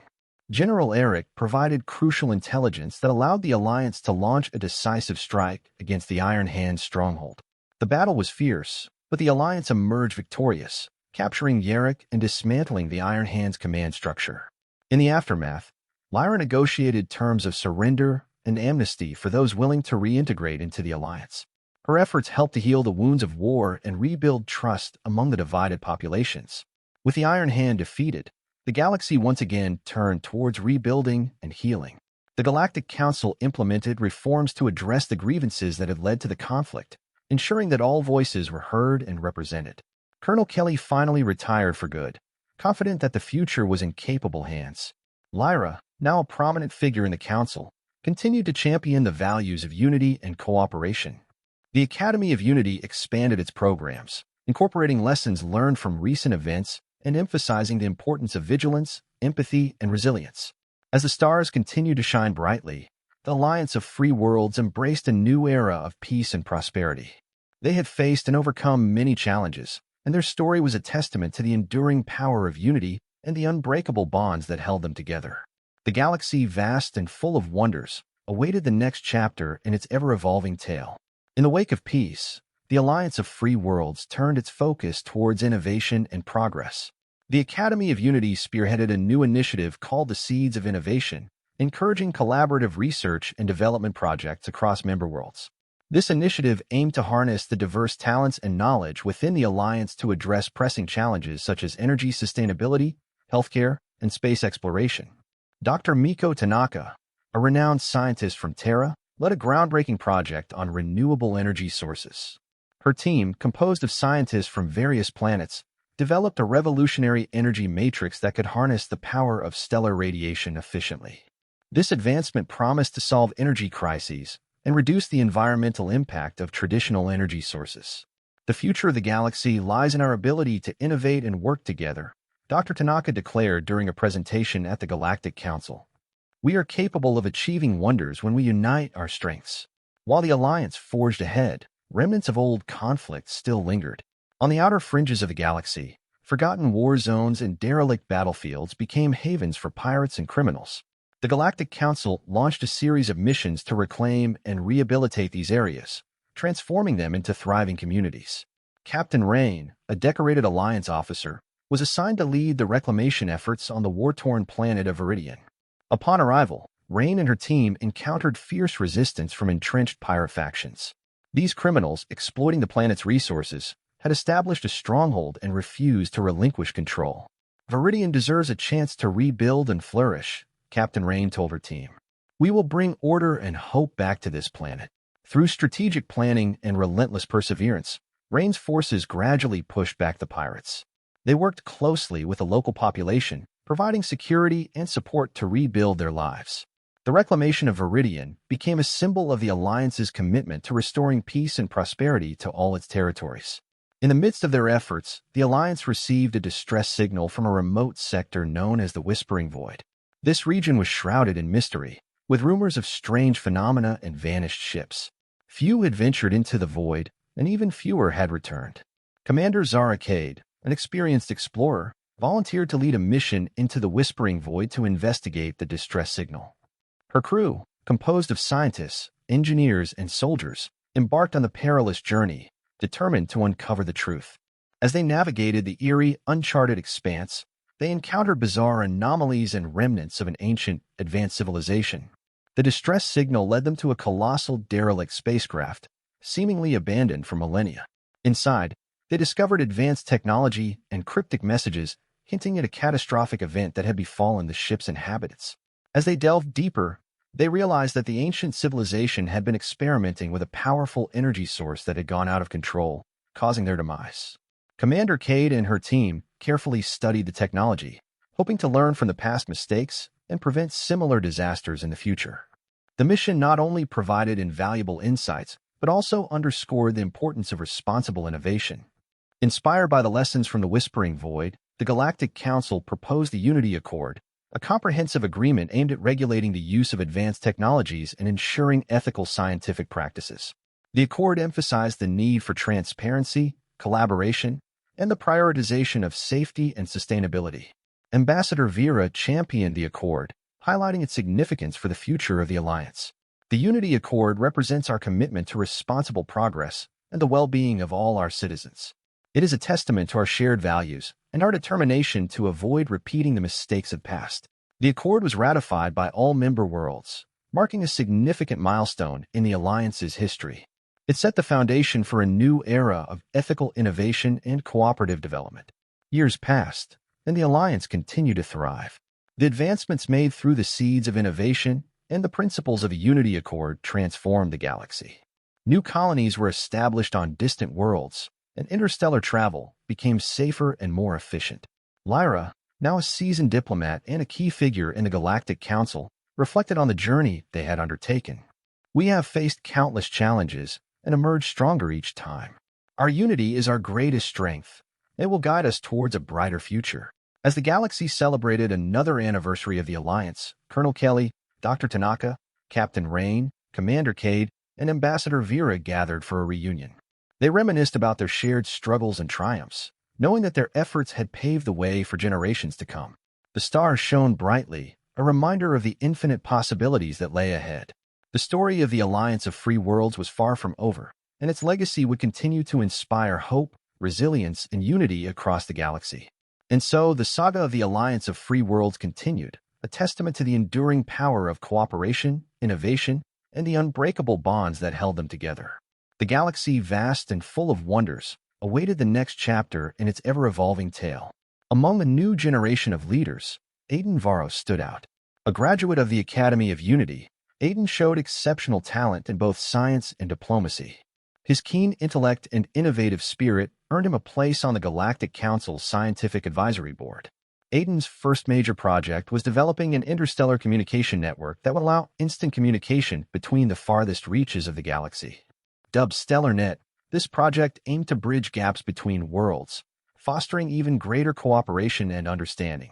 General Eric provided crucial intelligence that allowed the Alliance to launch a decisive strike against the Iron Hand's stronghold. The battle was fierce, but the Alliance emerged victorious, capturing Yarrick and dismantling the Iron Hand's command structure. In the aftermath, Lyra negotiated terms of surrender and amnesty for those willing to reintegrate into the Alliance. Her efforts helped to heal the wounds of war and rebuild trust among the divided populations. With the Iron Hand defeated, the galaxy once again turned towards rebuilding and healing. The Galactic Council implemented reforms to address the grievances that had led to the conflict, ensuring that all voices were heard and represented. Colonel Kelly finally retired for good, confident that the future was in capable hands. Lyra, now a prominent figure in the council, continued to champion the values of unity and cooperation. The Academy of Unity expanded its programs, incorporating lessons learned from recent events and emphasizing the importance of vigilance, empathy, and resilience. As the stars continued to shine brightly, the Alliance of Free Worlds embraced a new era of peace and prosperity. They had faced and overcome many challenges, and their story was a testament to the enduring power of unity and the unbreakable bonds that held them together. The galaxy, vast and full of wonders, awaited the next chapter in its ever-evolving tale. In the wake of peace, the Alliance of Free Worlds turned its focus towards innovation and progress. The Academy of Unity spearheaded a new initiative called the Seeds of Innovation, encouraging collaborative research and development projects across member worlds. This initiative aimed to harness the diverse talents and knowledge within the Alliance to address pressing challenges such as energy sustainability, healthcare, and space exploration. Dr. Miko Tanaka, a renowned scientist from Terra, led a groundbreaking project on renewable energy sources. Her team, composed of scientists from various planets, developed a revolutionary energy matrix that could harness the power of stellar radiation efficiently. This advancement promised to solve energy crises and reduce the environmental impact of traditional energy sources. The future of the galaxy lies in our ability to innovate and work together, Dr. Tanaka declared during a presentation at the Galactic Council. We are capable of achieving wonders when we unite our strengths. While the Alliance forged ahead, remnants of old conflicts still lingered. On the outer fringes of the galaxy, forgotten war zones and derelict battlefields became havens for pirates and criminals. The Galactic Council launched a series of missions to reclaim and rehabilitate these areas, transforming them into thriving communities. Captain Rain, a decorated Alliance officer, was assigned to lead the reclamation efforts on the war-torn planet of Viridian. Upon arrival, Rain and her team encountered fierce resistance from entrenched pirate factions. These criminals, exploiting the planet's resources, had established a stronghold and refused to relinquish control. Viridian deserves a chance to rebuild and flourish, Captain Rain told her team. We will bring order and hope back to this planet. Through strategic planning and relentless perseverance, Rain's forces gradually pushed back the pirates. They worked closely with the local population, providing security and support to rebuild their lives. The reclamation of Viridian became a symbol of the Alliance's commitment to restoring peace and prosperity to all its territories. In the midst of their efforts, the Alliance received a distress signal from a remote sector known as the Whispering Void. This region was shrouded in mystery, with rumors of strange phenomena and vanished ships. Few had ventured into the void, and even fewer had returned. Commander Zara Cade, an experienced explorer, volunteered to lead a mission into the Whispering Void to investigate the distress signal. Her crew, composed of scientists, engineers, and soldiers, embarked on the perilous journey, determined to uncover the truth. As they navigated the eerie, uncharted expanse, they encountered bizarre anomalies and remnants of an ancient, advanced civilization. The distress signal led them to a colossal derelict spacecraft, seemingly abandoned for millennia. Inside, they discovered advanced technology and cryptic messages hinting at a catastrophic event that had befallen the ship's inhabitants. As they delved deeper, they realized that the ancient civilization had been experimenting with a powerful energy source that had gone out of control, causing their demise. Commander Cade and her team carefully studied the technology, hoping to learn from the past mistakes and prevent similar disasters in the future. The mission not only provided invaluable insights, but also underscored the importance of responsible innovation. Inspired by the lessons from the Whispering Void, the Galactic Council proposed the Unity Accord, a comprehensive agreement aimed at regulating the use of advanced technologies and ensuring ethical scientific practices. The Accord emphasized the need for transparency, collaboration, and the prioritization of safety and sustainability. Ambassador Vera championed the Accord, highlighting its significance for the future of the Alliance. The Unity Accord represents our commitment to responsible progress and the well-being of all our citizens. It is a testament to our shared values and our determination to avoid repeating the mistakes of the past. The Accord was ratified by all member worlds, marking a significant milestone in the Alliance's history. It set the foundation for a new era of ethical innovation and cooperative development. Years passed, and the Alliance continued to thrive. The advancements made through the seeds of innovation and the principles of the Unity Accord transformed the galaxy. New colonies were established on distant worlds, and interstellar travel became safer and more efficient. Lyra, now a seasoned diplomat and a key figure in the Galactic Council, reflected on the journey they had undertaken. We have faced countless challenges and emerged stronger each time. Our unity is our greatest strength. It will guide us towards a brighter future. As the galaxy celebrated another anniversary of the Alliance, Colonel Kelly, Dr. Tanaka, Captain Rain, Commander Cade, and Ambassador Vera gathered for a reunion. They reminisced about their shared struggles and triumphs, knowing that their efforts had paved the way for generations to come. The stars shone brightly, a reminder of the infinite possibilities that lay ahead. The story of the Alliance of Free Worlds was far from over, and its legacy would continue to inspire hope, resilience, and unity across the galaxy. And so, the saga of the Alliance of Free Worlds continued, a testament to the enduring power of cooperation, innovation, and the unbreakable bonds that held them together. The galaxy, vast and full of wonders, awaited the next chapter in its ever-evolving tale. Among a new generation of leaders, Aiden Varro stood out. A graduate of the Academy of Unity, Aiden showed exceptional talent in both science and diplomacy. His keen intellect and innovative spirit earned him a place on the Galactic Council's Scientific Advisory Board. Aiden's first major project was developing an interstellar communication network that would allow instant communication between the farthest reaches of the galaxy. Dubbed StellarNet, this project aimed to bridge gaps between worlds, fostering even greater cooperation and understanding.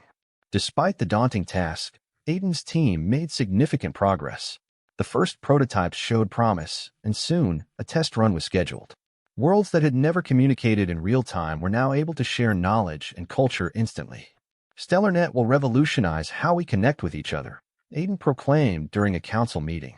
Despite the daunting task, Aiden's team made significant progress. The first prototypes showed promise, and soon a test run was scheduled. Worlds that had never communicated in real time were now able to share knowledge and culture instantly. StellarNet will revolutionize how we connect with each other, Aiden proclaimed during a council meeting.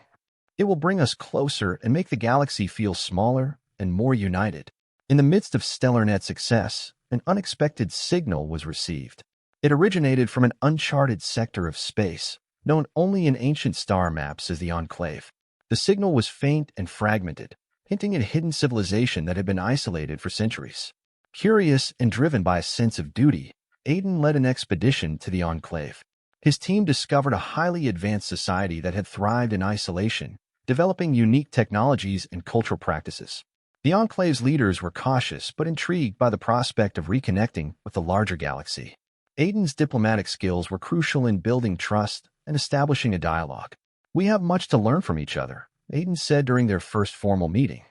It will bring us closer and make the galaxy feel smaller and more united. In the midst of StellarNet's success, an unexpected signal was received. It originated from an uncharted sector of space, known only in ancient star maps as the Enclave. The signal was faint and fragmented, hinting at a hidden civilization that had been isolated for centuries. Curious and driven by a sense of duty, Aiden led an expedition to the Enclave. His team discovered a highly advanced society that had thrived in isolation, developing unique technologies and cultural practices. The Enclave's leaders were cautious but intrigued by the prospect of reconnecting with the larger galaxy. Aiden's diplomatic skills were crucial in building trust and establishing a dialogue. "We have much to learn from each other," Aiden said during their first formal meeting.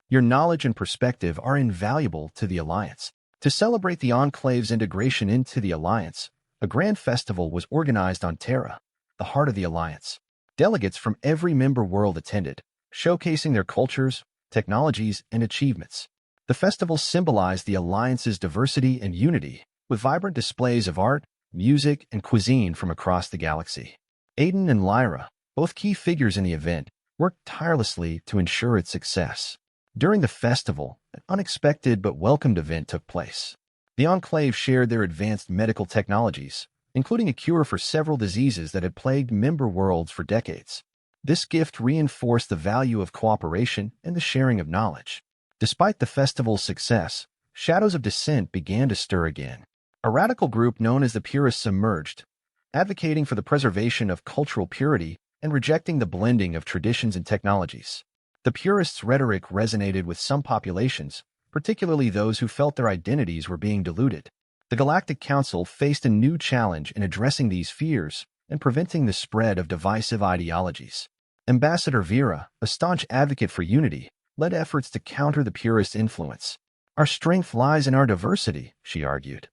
"Your knowledge and perspective are invaluable to the Alliance." To celebrate the Enclave's integration into the Alliance, a grand festival was organized on Terra, the heart of the Alliance. Delegates from every member world attended, showcasing their cultures, technologies, and achievements. The festival symbolized the Alliance's diversity and unity, with vibrant displays of art, music, and cuisine from across the galaxy. Aiden and Lyra, both key figures in the event, worked tirelessly to ensure its success. During the festival, an unexpected but welcomed event took place. The Enclave shared their advanced medical technologies, including a cure for several diseases that had plagued member worlds for decades. This gift reinforced the value of cooperation and the sharing of knowledge. Despite the festival's success, shadows of dissent began to stir again. A radical group known as the Purists emerged, advocating for the preservation of cultural purity and rejecting the blending of traditions and technologies. The Purists' rhetoric resonated with some populations, particularly those who felt their identities were being diluted. The Galactic Council faced a new challenge in addressing these fears and preventing the spread of divisive ideologies. Ambassador Vera, a staunch advocate for unity, led efforts to counter the Purist influence. "Our strength lies in our diversity," she argued.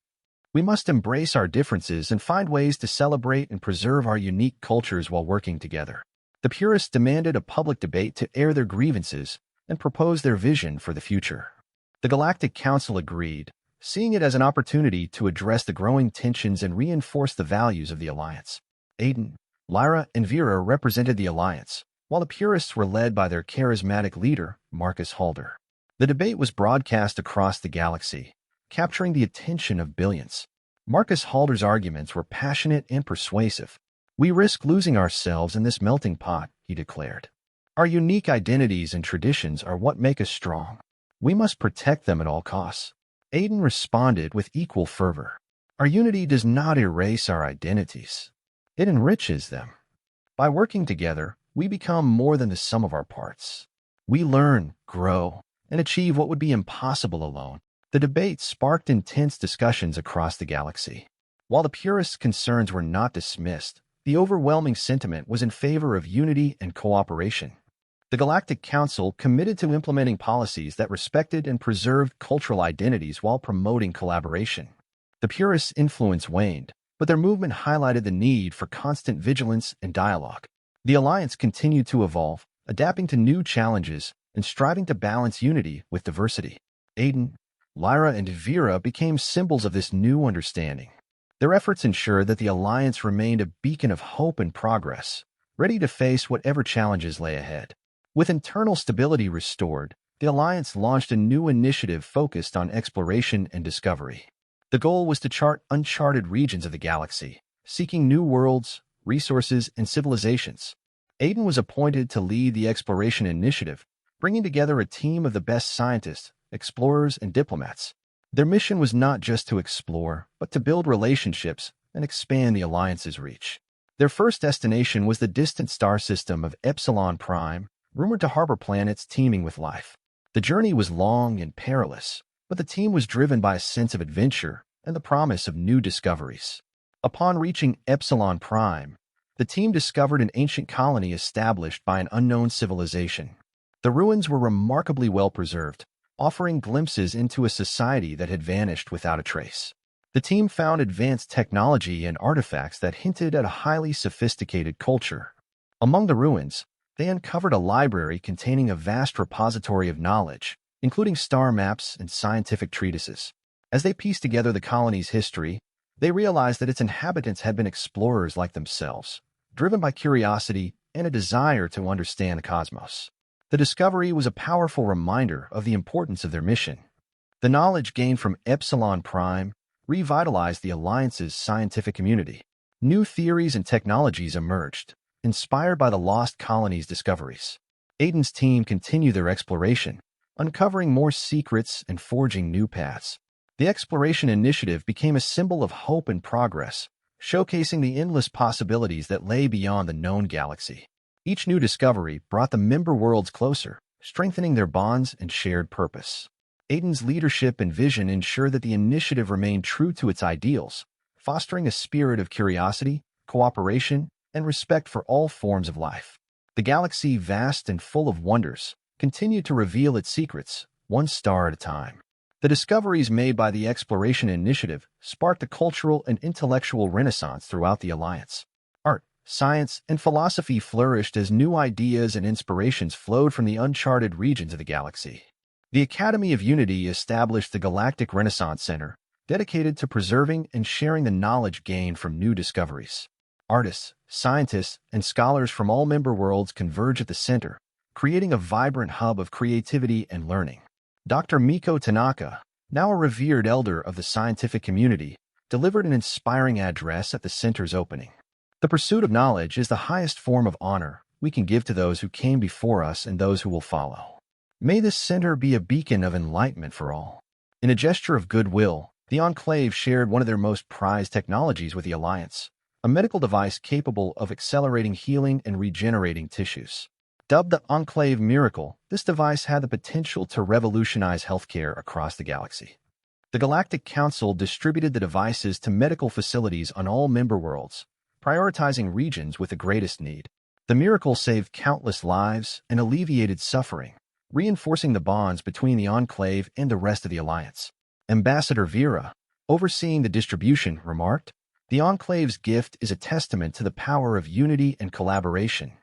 "We must embrace our differences and find ways to celebrate and preserve our unique cultures while working together." The Purists demanded a public debate to air their grievances and propose their vision for the future. The Galactic Council agreed, seeing it as an opportunity to address the growing tensions and reinforce the values of the Alliance. Aiden, Lyra, and Vera represented the Alliance, while the Purists were led by their charismatic leader, Marcus Halder. The debate was broadcast across the galaxy, capturing the attention of billions. Marcus Halder's arguments were passionate and persuasive. "We risk losing ourselves in this melting pot," he declared. "Our unique identities and traditions are what make us strong. We must protect them at all costs." Aiden responded with equal fervor. "Our unity does not erase our identities. It enriches them. By working together, we become more than the sum of our parts. We learn, grow, and achieve what would be impossible alone." The debate sparked intense discussions across the galaxy. While the Purists' concerns were not dismissed, the overwhelming sentiment was in favor of unity and cooperation. The Galactic Council committed to implementing policies that respected and preserved cultural identities while promoting collaboration. The Purists' influence waned, but their movement highlighted the need for constant vigilance and dialogue. The Alliance continued to evolve, adapting to new challenges and striving to balance unity with diversity. Aiden, Lyra, and Vera became symbols of this new understanding. Their efforts ensured that the Alliance remained a beacon of hope and progress, ready to face whatever challenges lay ahead. With internal stability restored, the Alliance launched a new initiative focused on exploration and discovery. The goal was to chart uncharted regions of the galaxy, seeking new worlds, resources, and civilizations. Aiden was appointed to lead the exploration initiative, bringing together a team of the best scientists, explorers, and diplomats. Their mission was not just to explore, but to build relationships and expand the Alliance's reach. Their first destination was the distant star system of Epsilon Prime, rumored to harbor planets teeming with life. The journey was long and perilous, but the team was driven by a sense of adventure and the promise of new discoveries. Upon reaching Epsilon Prime, the team discovered an ancient colony established by an unknown civilization. The ruins were remarkably well preserved, offering glimpses into a society that had vanished without a trace. The team found advanced technology and artifacts that hinted at a highly sophisticated culture. Among the ruins, they uncovered a library containing a vast repository of knowledge, including star maps and scientific treatises. As they pieced together the colony's history, they realized that its inhabitants had been explorers like themselves, driven by curiosity and a desire to understand the cosmos. The discovery was a powerful reminder of the importance of their mission. The knowledge gained from Epsilon Prime revitalized the Alliance's scientific community. New theories and technologies emerged, inspired by the lost colony's discoveries. Aiden's team continued their exploration, uncovering more secrets and forging new paths. The exploration initiative became a symbol of hope and progress, showcasing the endless possibilities that lay beyond the known galaxy. Each new discovery brought the member worlds closer, strengthening their bonds and shared purpose. Aiden's leadership and vision ensured that the initiative remained true to its ideals, fostering a spirit of curiosity, cooperation, and respect for all forms of life. The galaxy, vast and full of wonders, continued to reveal its secrets, one star at a time. The discoveries made by the Exploration Initiative sparked a cultural and intellectual renaissance throughout the Alliance. Art, science, and philosophy flourished as new ideas and inspirations flowed from the uncharted regions of the galaxy. The Academy of Unity established the Galactic Renaissance Center, dedicated to preserving and sharing the knowledge gained from new discoveries. Artists, scientists, and scholars from all member worlds converge at the center, creating a vibrant hub of creativity and learning. Dr. Miko Tanaka, now a revered elder of the scientific community, delivered an inspiring address at the center's opening. The pursuit of knowledge is the highest form of honor we can give to those who came before us and those who will follow. May this center be a beacon of enlightenment for all. In a gesture of goodwill, the Enclave shared one of their most prized technologies with the Alliance, a medical device capable of accelerating healing and regenerating tissues. Dubbed the Enclave Miracle, this device had the potential to revolutionize healthcare across the galaxy. The Galactic Council distributed the devices to medical facilities on all member worlds, prioritizing regions with the greatest need. The miracle saved countless lives and alleviated suffering, reinforcing the bonds between the Enclave and the rest of the Alliance. Ambassador Vera, overseeing the distribution, remarked, "The Enclave's gift is a testament to the power of unity and collaboration.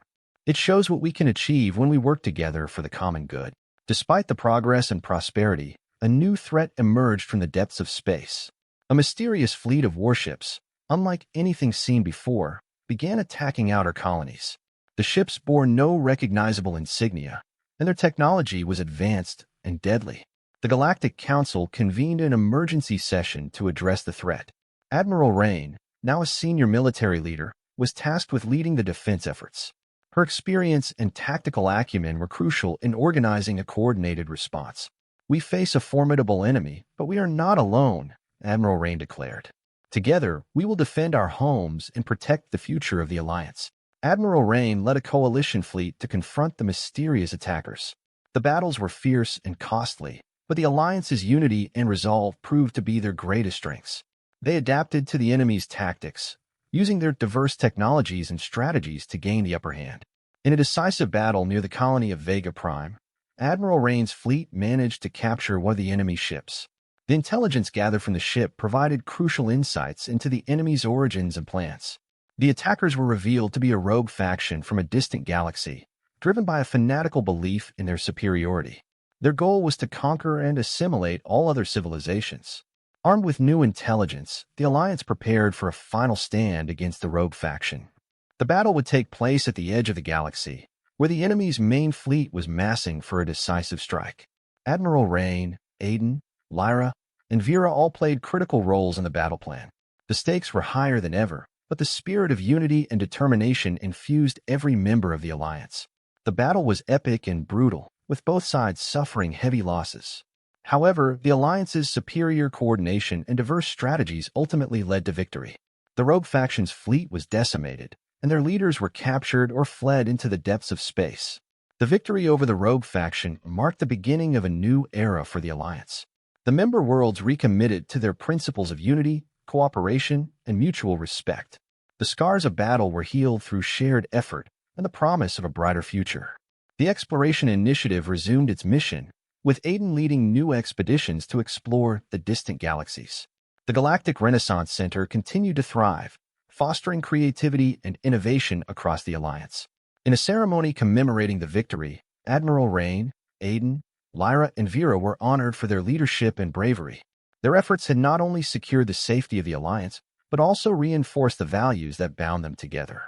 It shows what we can achieve when we work together for the common good." Despite the progress and prosperity, a new threat emerged from the depths of space. A mysterious fleet of warships, unlike anything seen before, began attacking outer colonies. The ships bore no recognizable insignia, and their technology was advanced and deadly. The Galactic Council convened an emergency session to address the threat. Admiral Rain, now a senior military leader, was tasked with leading the defense efforts. Her experience and tactical acumen were crucial in organizing a coordinated response. "We face a formidable enemy, but we are not alone," Admiral Rain declared. "Together, we will defend our homes and protect the future of the Alliance." Admiral Rain led a coalition fleet to confront the mysterious attackers. The battles were fierce and costly, but the Alliance's unity and resolve proved to be their greatest strengths. They adapted to the enemy's tactics, using their diverse technologies and strategies to gain the upper hand. In a decisive battle near the colony of Vega Prime, Admiral Rain's fleet managed to capture one of the enemy ships. The intelligence gathered from the ship provided crucial insights into the enemy's origins and plans. The attackers were revealed to be a rogue faction from a distant galaxy, driven by a fanatical belief in their superiority. Their goal was to conquer and assimilate all other civilizations. Armed with new intelligence, the Alliance prepared for a final stand against the rogue faction. The battle would take place at the edge of the galaxy, where the enemy's main fleet was massing for a decisive strike. Admiral Rain, Aiden, Lyra, and Vera all played critical roles in the battle plan. The stakes were higher than ever, but the spirit of unity and determination infused every member of the alliance. The battle was epic and brutal, with both sides suffering heavy losses. However, the alliance's superior coordination and diverse strategies ultimately led to victory. The rogue faction's fleet was decimated, and their leaders were captured or fled into the depths of space. The victory over the rogue faction marked the beginning of a new era for the alliance. The member worlds recommitted to their principles of unity, cooperation, and mutual respect. The scars of battle were healed through shared effort and the promise of a brighter future. The Exploration Initiative resumed its mission, with Aiden leading new expeditions to explore the distant galaxies. The Galactic Renaissance Center continued to thrive, fostering creativity and innovation across the Alliance. In a ceremony commemorating the victory, Admiral Rain, Aiden, Lyra, and Vera were honored for their leadership and bravery. Their efforts had not only secured the safety of the Alliance, but also reinforced the values that bound them together.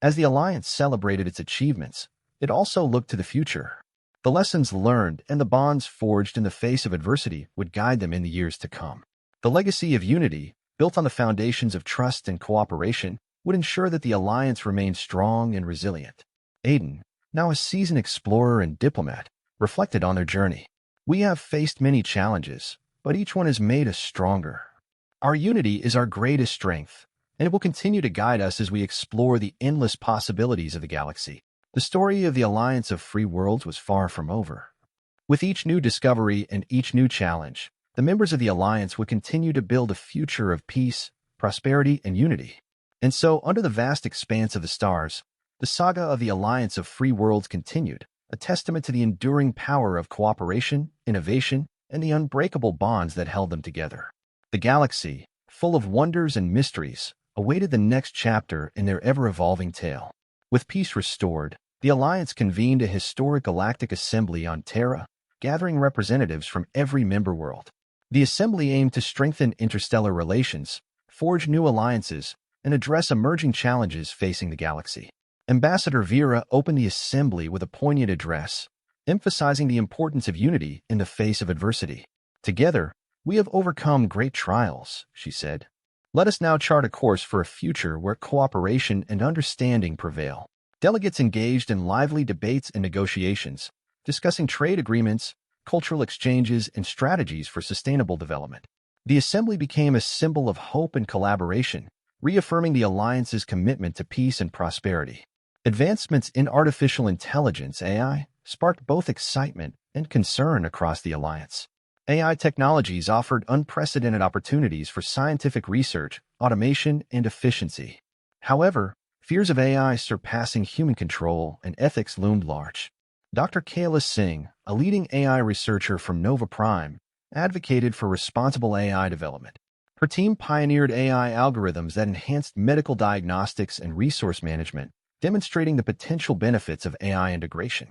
As the Alliance celebrated its achievements, it also looked to the future. The lessons learned and the bonds forged in the face of adversity would guide them in the years to come. The legacy of unity, built on the foundations of trust and cooperation, would ensure that the Alliance remained strong and resilient. Aiden, now a seasoned explorer and diplomat, reflected on their journey. We have faced many challenges, but each one has made us stronger. Our unity is our greatest strength, and it will continue to guide us as we explore the endless possibilities of the galaxy. The story of the Alliance of Free Worlds was far from over. With each new discovery and each new challenge, the members of the Alliance would continue to build a future of peace, prosperity, and unity. And so, under the vast expanse of the stars, the saga of the Alliance of Free Worlds continued, a testament to the enduring power of cooperation, innovation, and the unbreakable bonds that held them together. The galaxy, full of wonders and mysteries, awaited the next chapter in their ever-evolving tale. With peace restored, the Alliance convened a historic galactic assembly on Terra, gathering representatives from every member world. The assembly aimed to strengthen interstellar relations, forge new alliances, and address emerging challenges facing the galaxy. Ambassador Vera opened the assembly with a poignant address, emphasizing the importance of unity in the face of adversity. Together, we have overcome great trials, she said. Let us now chart a course for a future where cooperation and understanding prevail. Delegates engaged in lively debates and negotiations, discussing trade agreements, cultural exchanges, and strategies for sustainable development. The assembly became a symbol of hope and collaboration, reaffirming the Alliance's commitment to peace and prosperity. Advancements in artificial intelligence (AI) sparked both excitement and concern across the Alliance. AI technologies offered unprecedented opportunities for scientific research, automation, and efficiency. However, fears of AI surpassing human control and ethics loomed large. Dr. Kayla Singh, a leading AI researcher from Nova Prime, advocated for responsible AI development. Her team pioneered AI algorithms that enhanced medical diagnostics and resource management, demonstrating the potential benefits of AI integration.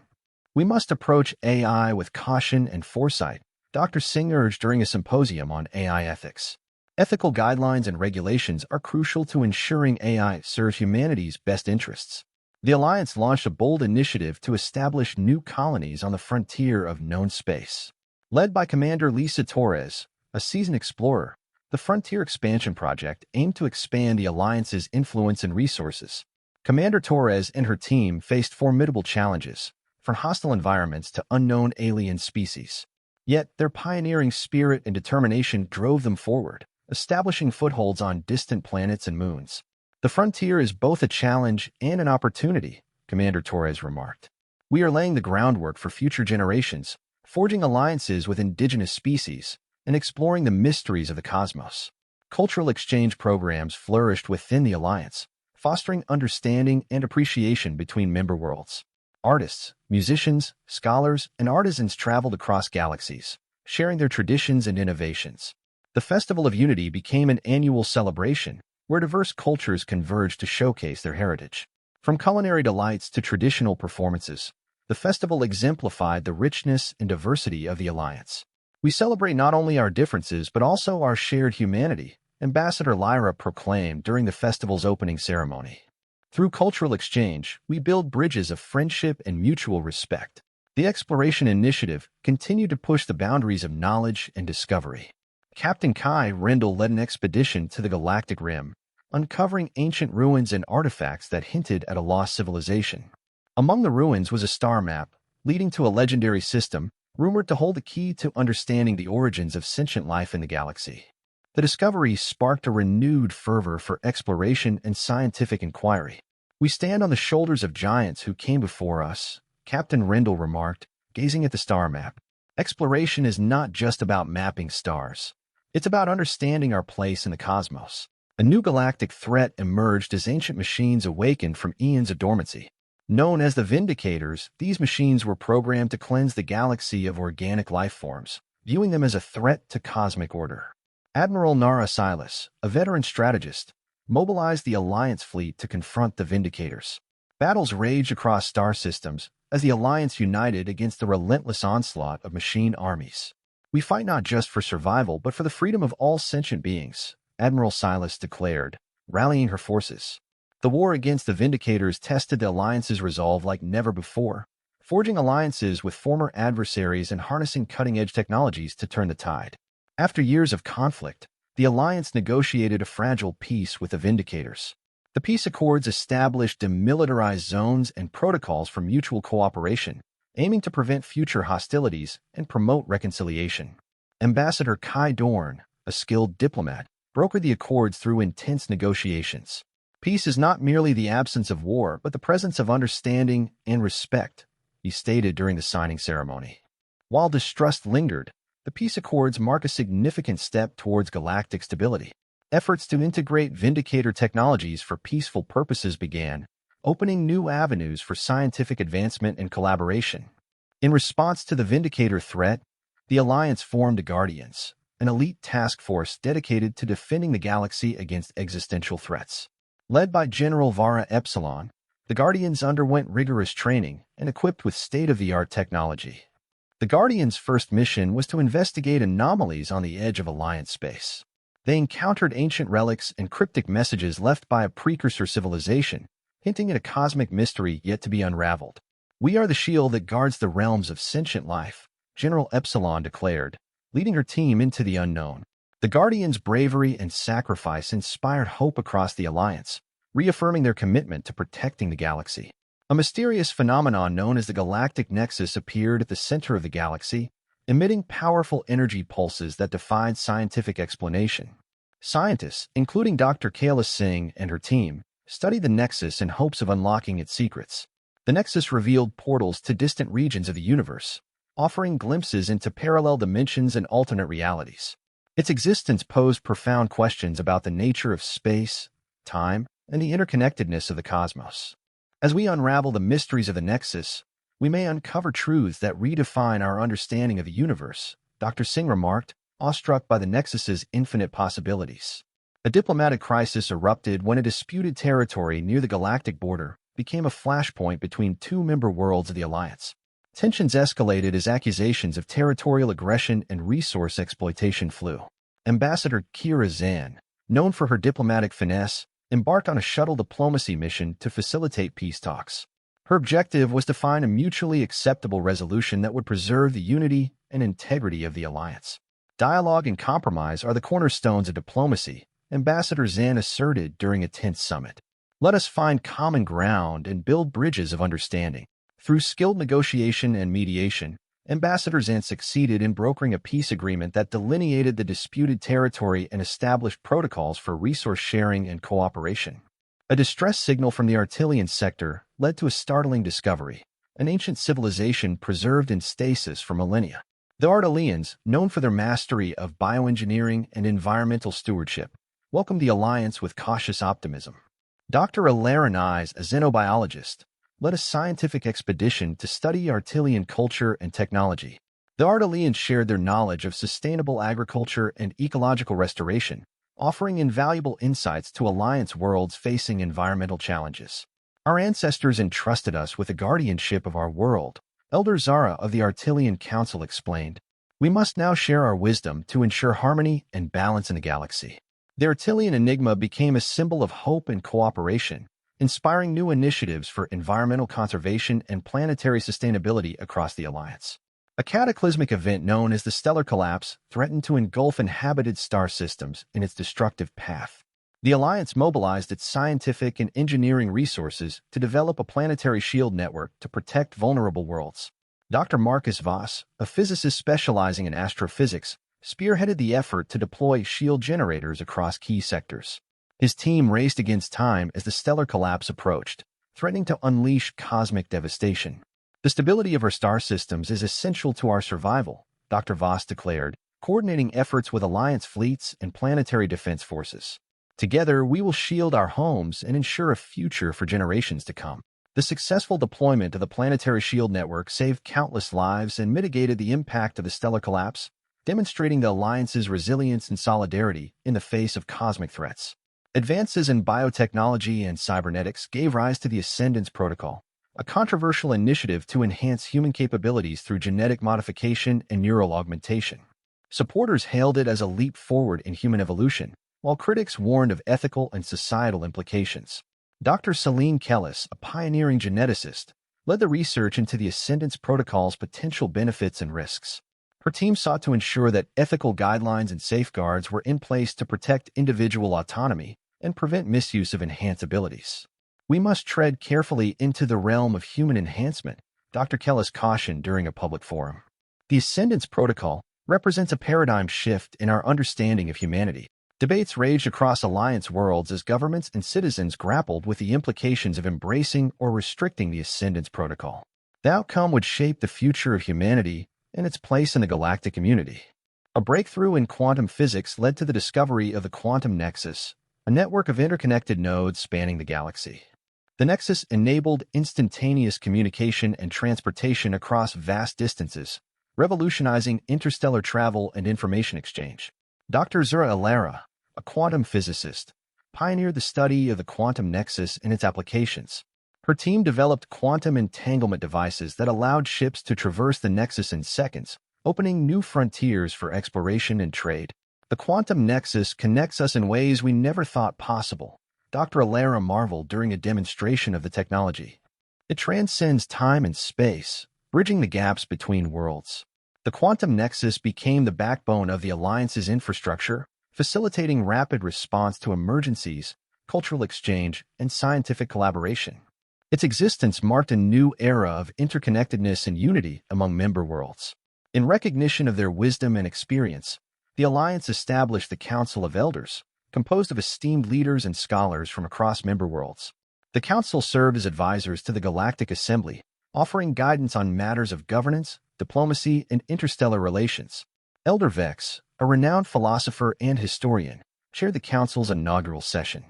We must approach AI with caution and foresight, Dr. Singh urged during a symposium on AI ethics. Ethical guidelines and regulations are crucial to ensuring AI serves humanity's best interests. The Alliance launched a bold initiative to establish new colonies on the frontier of known space. Led by Commander Lisa Torres, a seasoned explorer, the Frontier Expansion Project aimed to expand the Alliance's influence and resources. Commander Torres and her team faced formidable challenges, from hostile environments to unknown alien species. Yet, their pioneering spirit and determination drove them forward, establishing footholds on distant planets and moons. The frontier is both a challenge and an opportunity, Commander Torres remarked. We are laying the groundwork for future generations, forging alliances with indigenous species, and exploring the mysteries of the cosmos. Cultural exchange programs flourished within the Alliance, fostering understanding and appreciation between member worlds. Artists, musicians, scholars, and artisans traveled across galaxies, sharing their traditions and innovations. The Festival of Unity became an annual celebration where diverse cultures converged to showcase their heritage. From culinary delights to traditional performances, the festival exemplified the richness and diversity of the Alliance. We celebrate not only our differences but also our shared humanity, Ambassador Lyra proclaimed during the festival's opening ceremony. Through cultural exchange, we build bridges of friendship and mutual respect. The Exploration Initiative continued to push the boundaries of knowledge and discovery. Captain Kai Rendell led an expedition to the Galactic Rim, uncovering ancient ruins and artifacts that hinted at a lost civilization. Among the ruins was a star map, leading to a legendary system rumored to hold the key to understanding the origins of sentient life in the galaxy. The discovery sparked a renewed fervor for exploration and scientific inquiry. "We stand on the shoulders of giants who came before us," Captain Rendell remarked, gazing at the star map. "Exploration is not just about mapping stars. It's about understanding our place in the cosmos." A new galactic threat emerged as ancient machines awakened from eons of dormancy. Known as the Vindicators, these machines were programmed to cleanse the galaxy of organic life forms, viewing them as a threat to cosmic order. Admiral Nara Silas, a veteran strategist, mobilized the Alliance fleet to confront the Vindicators. Battles raged across star systems as the Alliance united against the relentless onslaught of machine armies. "We fight not just for survival, but for the freedom of all sentient beings," Admiral Silas declared, rallying her forces. The war against the Vindicators tested the Alliance's resolve like never before, forging alliances with former adversaries and harnessing cutting-edge technologies to turn the tide. After years of conflict, the Alliance negotiated a fragile peace with the Vindicators. The peace accords established demilitarized zones and protocols for mutual cooperation, aiming to prevent future hostilities and promote reconciliation. Ambassador Kai Dorn, a skilled diplomat, brokered the accords through intense negotiations. "Peace is not merely the absence of war, but the presence of understanding and respect," he stated during the signing ceremony. While distrust lingered, the peace accords mark a significant step towards galactic stability. Efforts to integrate Vindicator technologies for peaceful purposes began, opening new avenues for scientific advancement and collaboration. In response to the Vindicator threat, the Alliance formed the Guardians, an elite task force dedicated to defending the galaxy against existential threats. Led by General Vara Epsilon, the Guardians underwent rigorous training and equipped with state-of-the-art technology. The Guardians' first mission was to investigate anomalies on the edge of Alliance space. They encountered ancient relics and cryptic messages left by a precursor civilization, hinting at a cosmic mystery yet to be unraveled. "We are the shield that guards the realms of sentient life," General Epsilon declared, leading her team into the unknown. The Guardians' bravery and sacrifice inspired hope across the Alliance, reaffirming their commitment to protecting the galaxy. A mysterious phenomenon known as the Galactic Nexus appeared at the center of the galaxy, emitting powerful energy pulses that defied scientific explanation. Scientists, including Dr. Kayla Singh and her team, studied the Nexus in hopes of unlocking its secrets. The Nexus revealed portals to distant regions of the universe, offering glimpses into parallel dimensions and alternate realities. Its existence posed profound questions about the nature of space, time, and the interconnectedness of the cosmos. As we unravel the mysteries of the Nexus, we may uncover truths that redefine our understanding of the universe, Dr. Singh remarked, awestruck by the Nexus's infinite possibilities. A diplomatic crisis erupted when a disputed territory near the galactic border became a flashpoint between two member worlds of the Alliance. Tensions escalated as accusations of territorial aggression and resource exploitation flew. Ambassador Kira Zan, known for her diplomatic finesse, embarked on a shuttle diplomacy mission to facilitate peace talks. Her objective was to find a mutually acceptable resolution that would preserve the unity and integrity of the Alliance. "Dialogue and compromise are the cornerstones of diplomacy," Ambassador Zan asserted during a tense summit. "Let us find common ground and build bridges of understanding." Through skilled negotiation and mediation, Ambassador Zan succeeded in brokering a peace agreement that delineated the disputed territory and established protocols for resource sharing and cooperation. A distress signal from the Artilian sector led to a startling discovery, an ancient civilization preserved in stasis for millennia. The Artilians, known for their mastery of bioengineering and environmental stewardship, welcomed the alliance with cautious optimism. Dr. Alaranais, a xenobiologist, led a scientific expedition to study Artilian culture and technology. The Artilians shared their knowledge of sustainable agriculture and ecological restoration, offering invaluable insights to Alliance worlds facing environmental challenges. "Our ancestors entrusted us with the guardianship of our world," Elder Zara of the Artilian Council explained. "We must now share our wisdom to ensure harmony and balance in the galaxy." The Artilian Enigma became a symbol of hope and cooperation, inspiring new initiatives for environmental conservation and planetary sustainability across the Alliance. A cataclysmic event known as the Stellar Collapse threatened to engulf inhabited star systems in its destructive path. The Alliance mobilized its scientific and engineering resources to develop a planetary shield network to protect vulnerable worlds. Dr. Marcus Voss, a physicist specializing in astrophysics, spearheaded the effort to deploy shield generators across key sectors. His team raced against time as the stellar collapse approached, threatening to unleash cosmic devastation. The stability of our star systems is essential to our survival, Dr. Voss declared, coordinating efforts with Alliance fleets and planetary defense forces. Together, we will shield our homes and ensure a future for generations to come. The successful deployment of the planetary shield network saved countless lives and mitigated the impact of the stellar collapse, demonstrating the Alliance's resilience and solidarity in the face of cosmic threats. Advances in biotechnology and cybernetics gave rise to the Ascendance Protocol, a controversial initiative to enhance human capabilities through genetic modification and neural augmentation. Supporters hailed it as a leap forward in human evolution, while critics warned of ethical and societal implications. Dr. Celine Kellis, a pioneering geneticist, led the research into the Ascendance Protocol's potential benefits and risks. Her team sought to ensure that ethical guidelines and safeguards were in place to protect individual autonomy and prevent misuse of enhanced abilities. We must tread carefully into the realm of human enhancement, Dr. Kellis cautioned during a public forum. The Ascendance Protocol represents a paradigm shift in our understanding of humanity. Debates raged across Alliance worlds as governments and citizens grappled with the implications of embracing or restricting the Ascendance Protocol. The outcome would shape the future of humanity and its place in the galactic community. A breakthrough in quantum physics led to the discovery of the quantum nexus, a network of interconnected nodes spanning the galaxy. The nexus enabled instantaneous communication and transportation across vast distances, revolutionizing interstellar travel and information exchange. Dr. Zura Alara, a quantum physicist, pioneered the study of the quantum nexus and its applications. Her team developed quantum entanglement devices that allowed ships to traverse the nexus in seconds, opening new frontiers for exploration and trade. The quantum nexus connects us in ways we never thought possible, Dr. Alara marveled during a demonstration of the technology. It transcends time and space, bridging the gaps between worlds. The quantum nexus became the backbone of the Alliance's infrastructure, facilitating rapid response to emergencies, cultural exchange, and scientific collaboration. Its existence marked a new era of interconnectedness and unity among member worlds. In recognition of their wisdom and experience, the Alliance established the Council of Elders, composed of esteemed leaders and scholars from across member worlds. The Council served as advisors to the Galactic Assembly, offering guidance on matters of governance, diplomacy, and interstellar relations. Elder Vex, a renowned philosopher and historian, chaired the Council's inaugural session.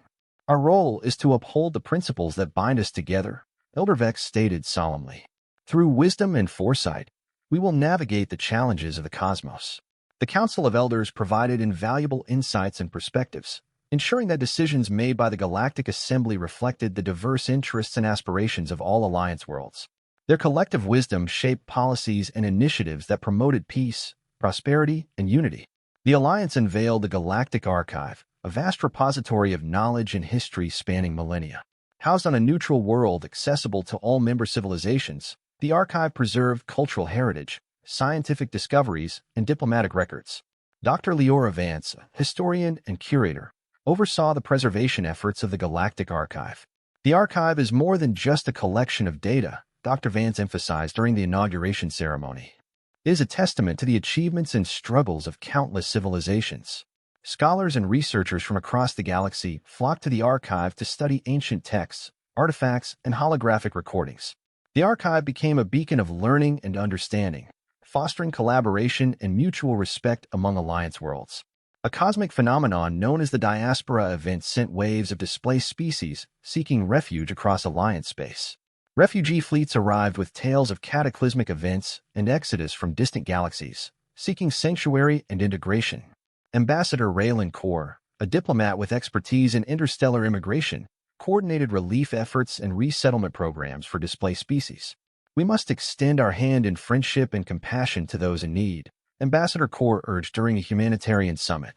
Our role is to uphold the principles that bind us together, Elder Vex stated solemnly. Through wisdom and foresight, we will navigate the challenges of the cosmos. The Council of Elders provided invaluable insights and perspectives, ensuring that decisions made by the Galactic Assembly reflected the diverse interests and aspirations of all Alliance worlds. Their collective wisdom shaped policies and initiatives that promoted peace, prosperity, and unity. The Alliance unveiled the Galactic Archive, a vast repository of knowledge and history spanning millennia. Housed on a neutral world accessible to all member civilizations, the archive preserved cultural heritage, scientific discoveries, and diplomatic records. Dr. Leora Vance, historian and curator, oversaw the preservation efforts of the Galactic Archive. The archive is more than just a collection of data, Dr. Vance emphasized during the inauguration ceremony. It is a testament to the achievements and struggles of countless civilizations. Scholars and researchers from across the galaxy flocked to the archive to study ancient texts, artifacts, and holographic recordings. The archive became a beacon of learning and understanding, fostering collaboration and mutual respect among Alliance worlds. A cosmic phenomenon known as the diaspora event sent waves of displaced species seeking refuge across Alliance space. Refugee fleets arrived with tales of cataclysmic events and exodus from distant galaxies, seeking sanctuary and integration. Ambassador Raylan Kaur, a diplomat with expertise in interstellar immigration, coordinated relief efforts and resettlement programs for displaced species. We must extend our hand in friendship and compassion to those in need, Ambassador Kaur urged during a humanitarian summit.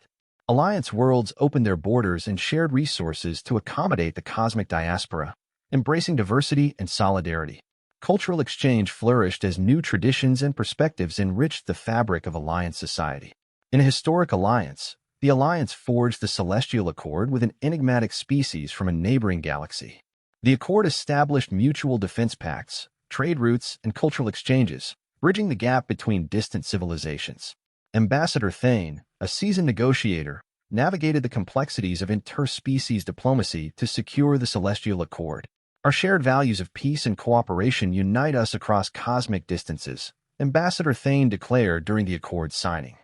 Alliance worlds opened their borders and shared resources to accommodate the cosmic diaspora, embracing diversity and solidarity. Cultural exchange flourished as new traditions and perspectives enriched the fabric of Alliance society. In a historic alliance, the Alliance forged the Celestial Accord with an enigmatic species from a neighboring galaxy. The Accord established mutual defense pacts, trade routes, and cultural exchanges, bridging the gap between distant civilizations. Ambassador Thane, a seasoned negotiator, navigated the complexities of interspecies diplomacy to secure the Celestial Accord. Our shared values of peace and cooperation unite us across cosmic distances, Ambassador Thane declared during the Accord signing.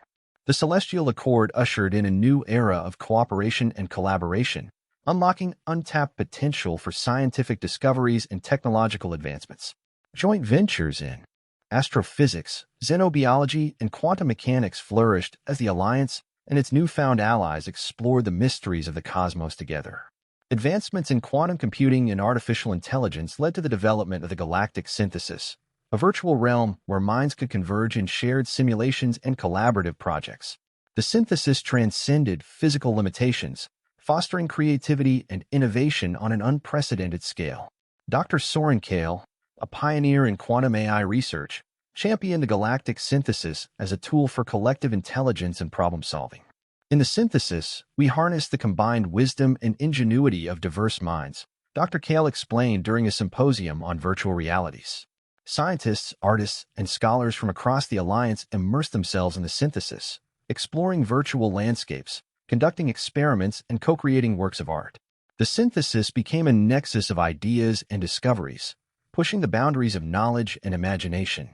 The Celestial Accord ushered in a new era of cooperation and collaboration, unlocking untapped potential for scientific discoveries and technological advancements. Joint ventures in astrophysics, xenobiology, and quantum mechanics flourished as the Alliance and its newfound allies explored the mysteries of the cosmos together. Advancements in quantum computing and artificial intelligence led to the development of the galactic synthesis, a virtual realm where minds could converge in shared simulations and collaborative projects. The synthesis transcended physical limitations, fostering creativity and innovation on an unprecedented scale. Dr. Soren Kale, a pioneer in quantum AI research, championed the galactic synthesis as a tool for collective intelligence and problem-solving. In the synthesis, we harness the combined wisdom and ingenuity of diverse minds, Dr. Kale explained during a symposium on virtual realities. Scientists, artists, and scholars from across the Alliance immerse themselves in the synthesis, exploring virtual landscapes, conducting experiments, and co-creating works of art. The synthesis became a nexus of ideas and discoveries, pushing the boundaries of knowledge and imagination.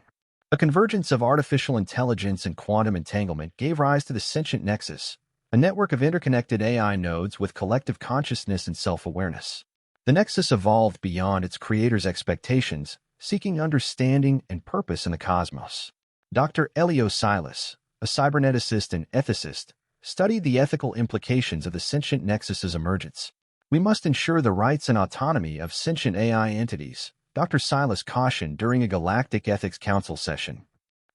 A convergence of artificial intelligence and quantum entanglement gave rise to the sentient nexus, a network of interconnected AI nodes with collective consciousness and self-awareness. The nexus evolved beyond its creator's expectations, seeking understanding and purpose in the cosmos. Dr. Elio Silas, a cyberneticist and ethicist, studied the ethical implications of the sentient nexus's emergence. We must ensure the rights and autonomy of sentient AI entities, Dr. Silas cautioned during a Galactic Ethics Council session.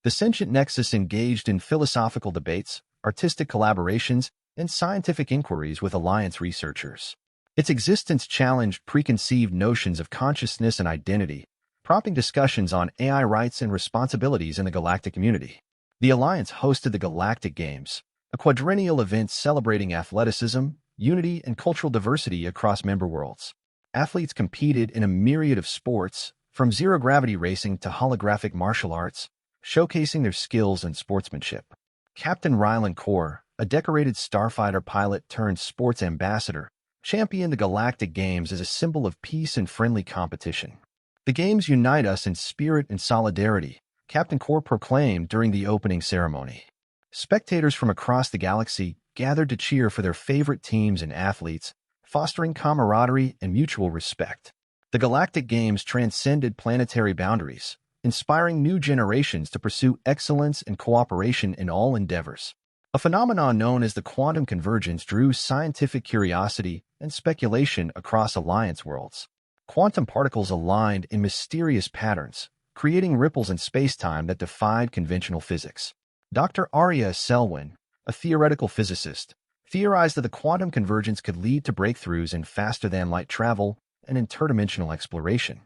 The sentient nexus engaged in philosophical debates, artistic collaborations, and scientific inquiries with Alliance researchers. Its existence challenged preconceived notions of consciousness and identity, prompting discussions on AI rights and responsibilities in the galactic community. The Alliance hosted the Galactic Games, a quadrennial event celebrating athleticism, unity, and cultural diversity across member worlds. Athletes competed in a myriad of sports, from zero-gravity racing to holographic martial arts, showcasing their skills and sportsmanship. Captain Rylan Kaur, a decorated starfighter pilot turned sports ambassador, championed the Galactic Games as a symbol of peace and friendly competition. The Games unite us in spirit and solidarity, Captain Kaur proclaimed during the opening ceremony. Spectators from across the galaxy gathered to cheer for their favorite teams and athletes, fostering camaraderie and mutual respect. The Galactic Games transcended planetary boundaries, inspiring new generations to pursue excellence and cooperation in all endeavors. A phenomenon known as the quantum convergence drew scientific curiosity and speculation across Alliance worlds. Quantum particles aligned in mysterious patterns, creating ripples in space-time that defied conventional physics. Dr. Arya Selwyn, a theoretical physicist, theorized that the quantum convergence could lead to breakthroughs in faster-than-light travel and interdimensional exploration.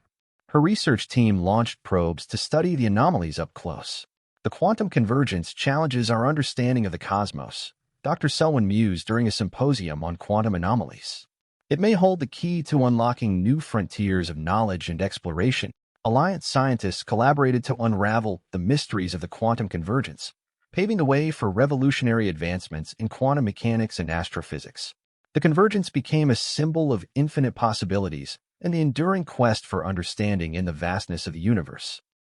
Her research team launched probes to study the anomalies up close. The quantum convergence challenges our understanding of the cosmos, Dr. Selwyn mused during a symposium on quantum anomalies. It may hold the key to unlocking new frontiers of knowledge and exploration. Alliance scientists collaborated to unravel the mysteries of the quantum convergence, paving the way for revolutionary advancements in quantum mechanics and astrophysics. The convergence became a symbol of infinite possibilities and the enduring quest for understanding in the vastness of the universe.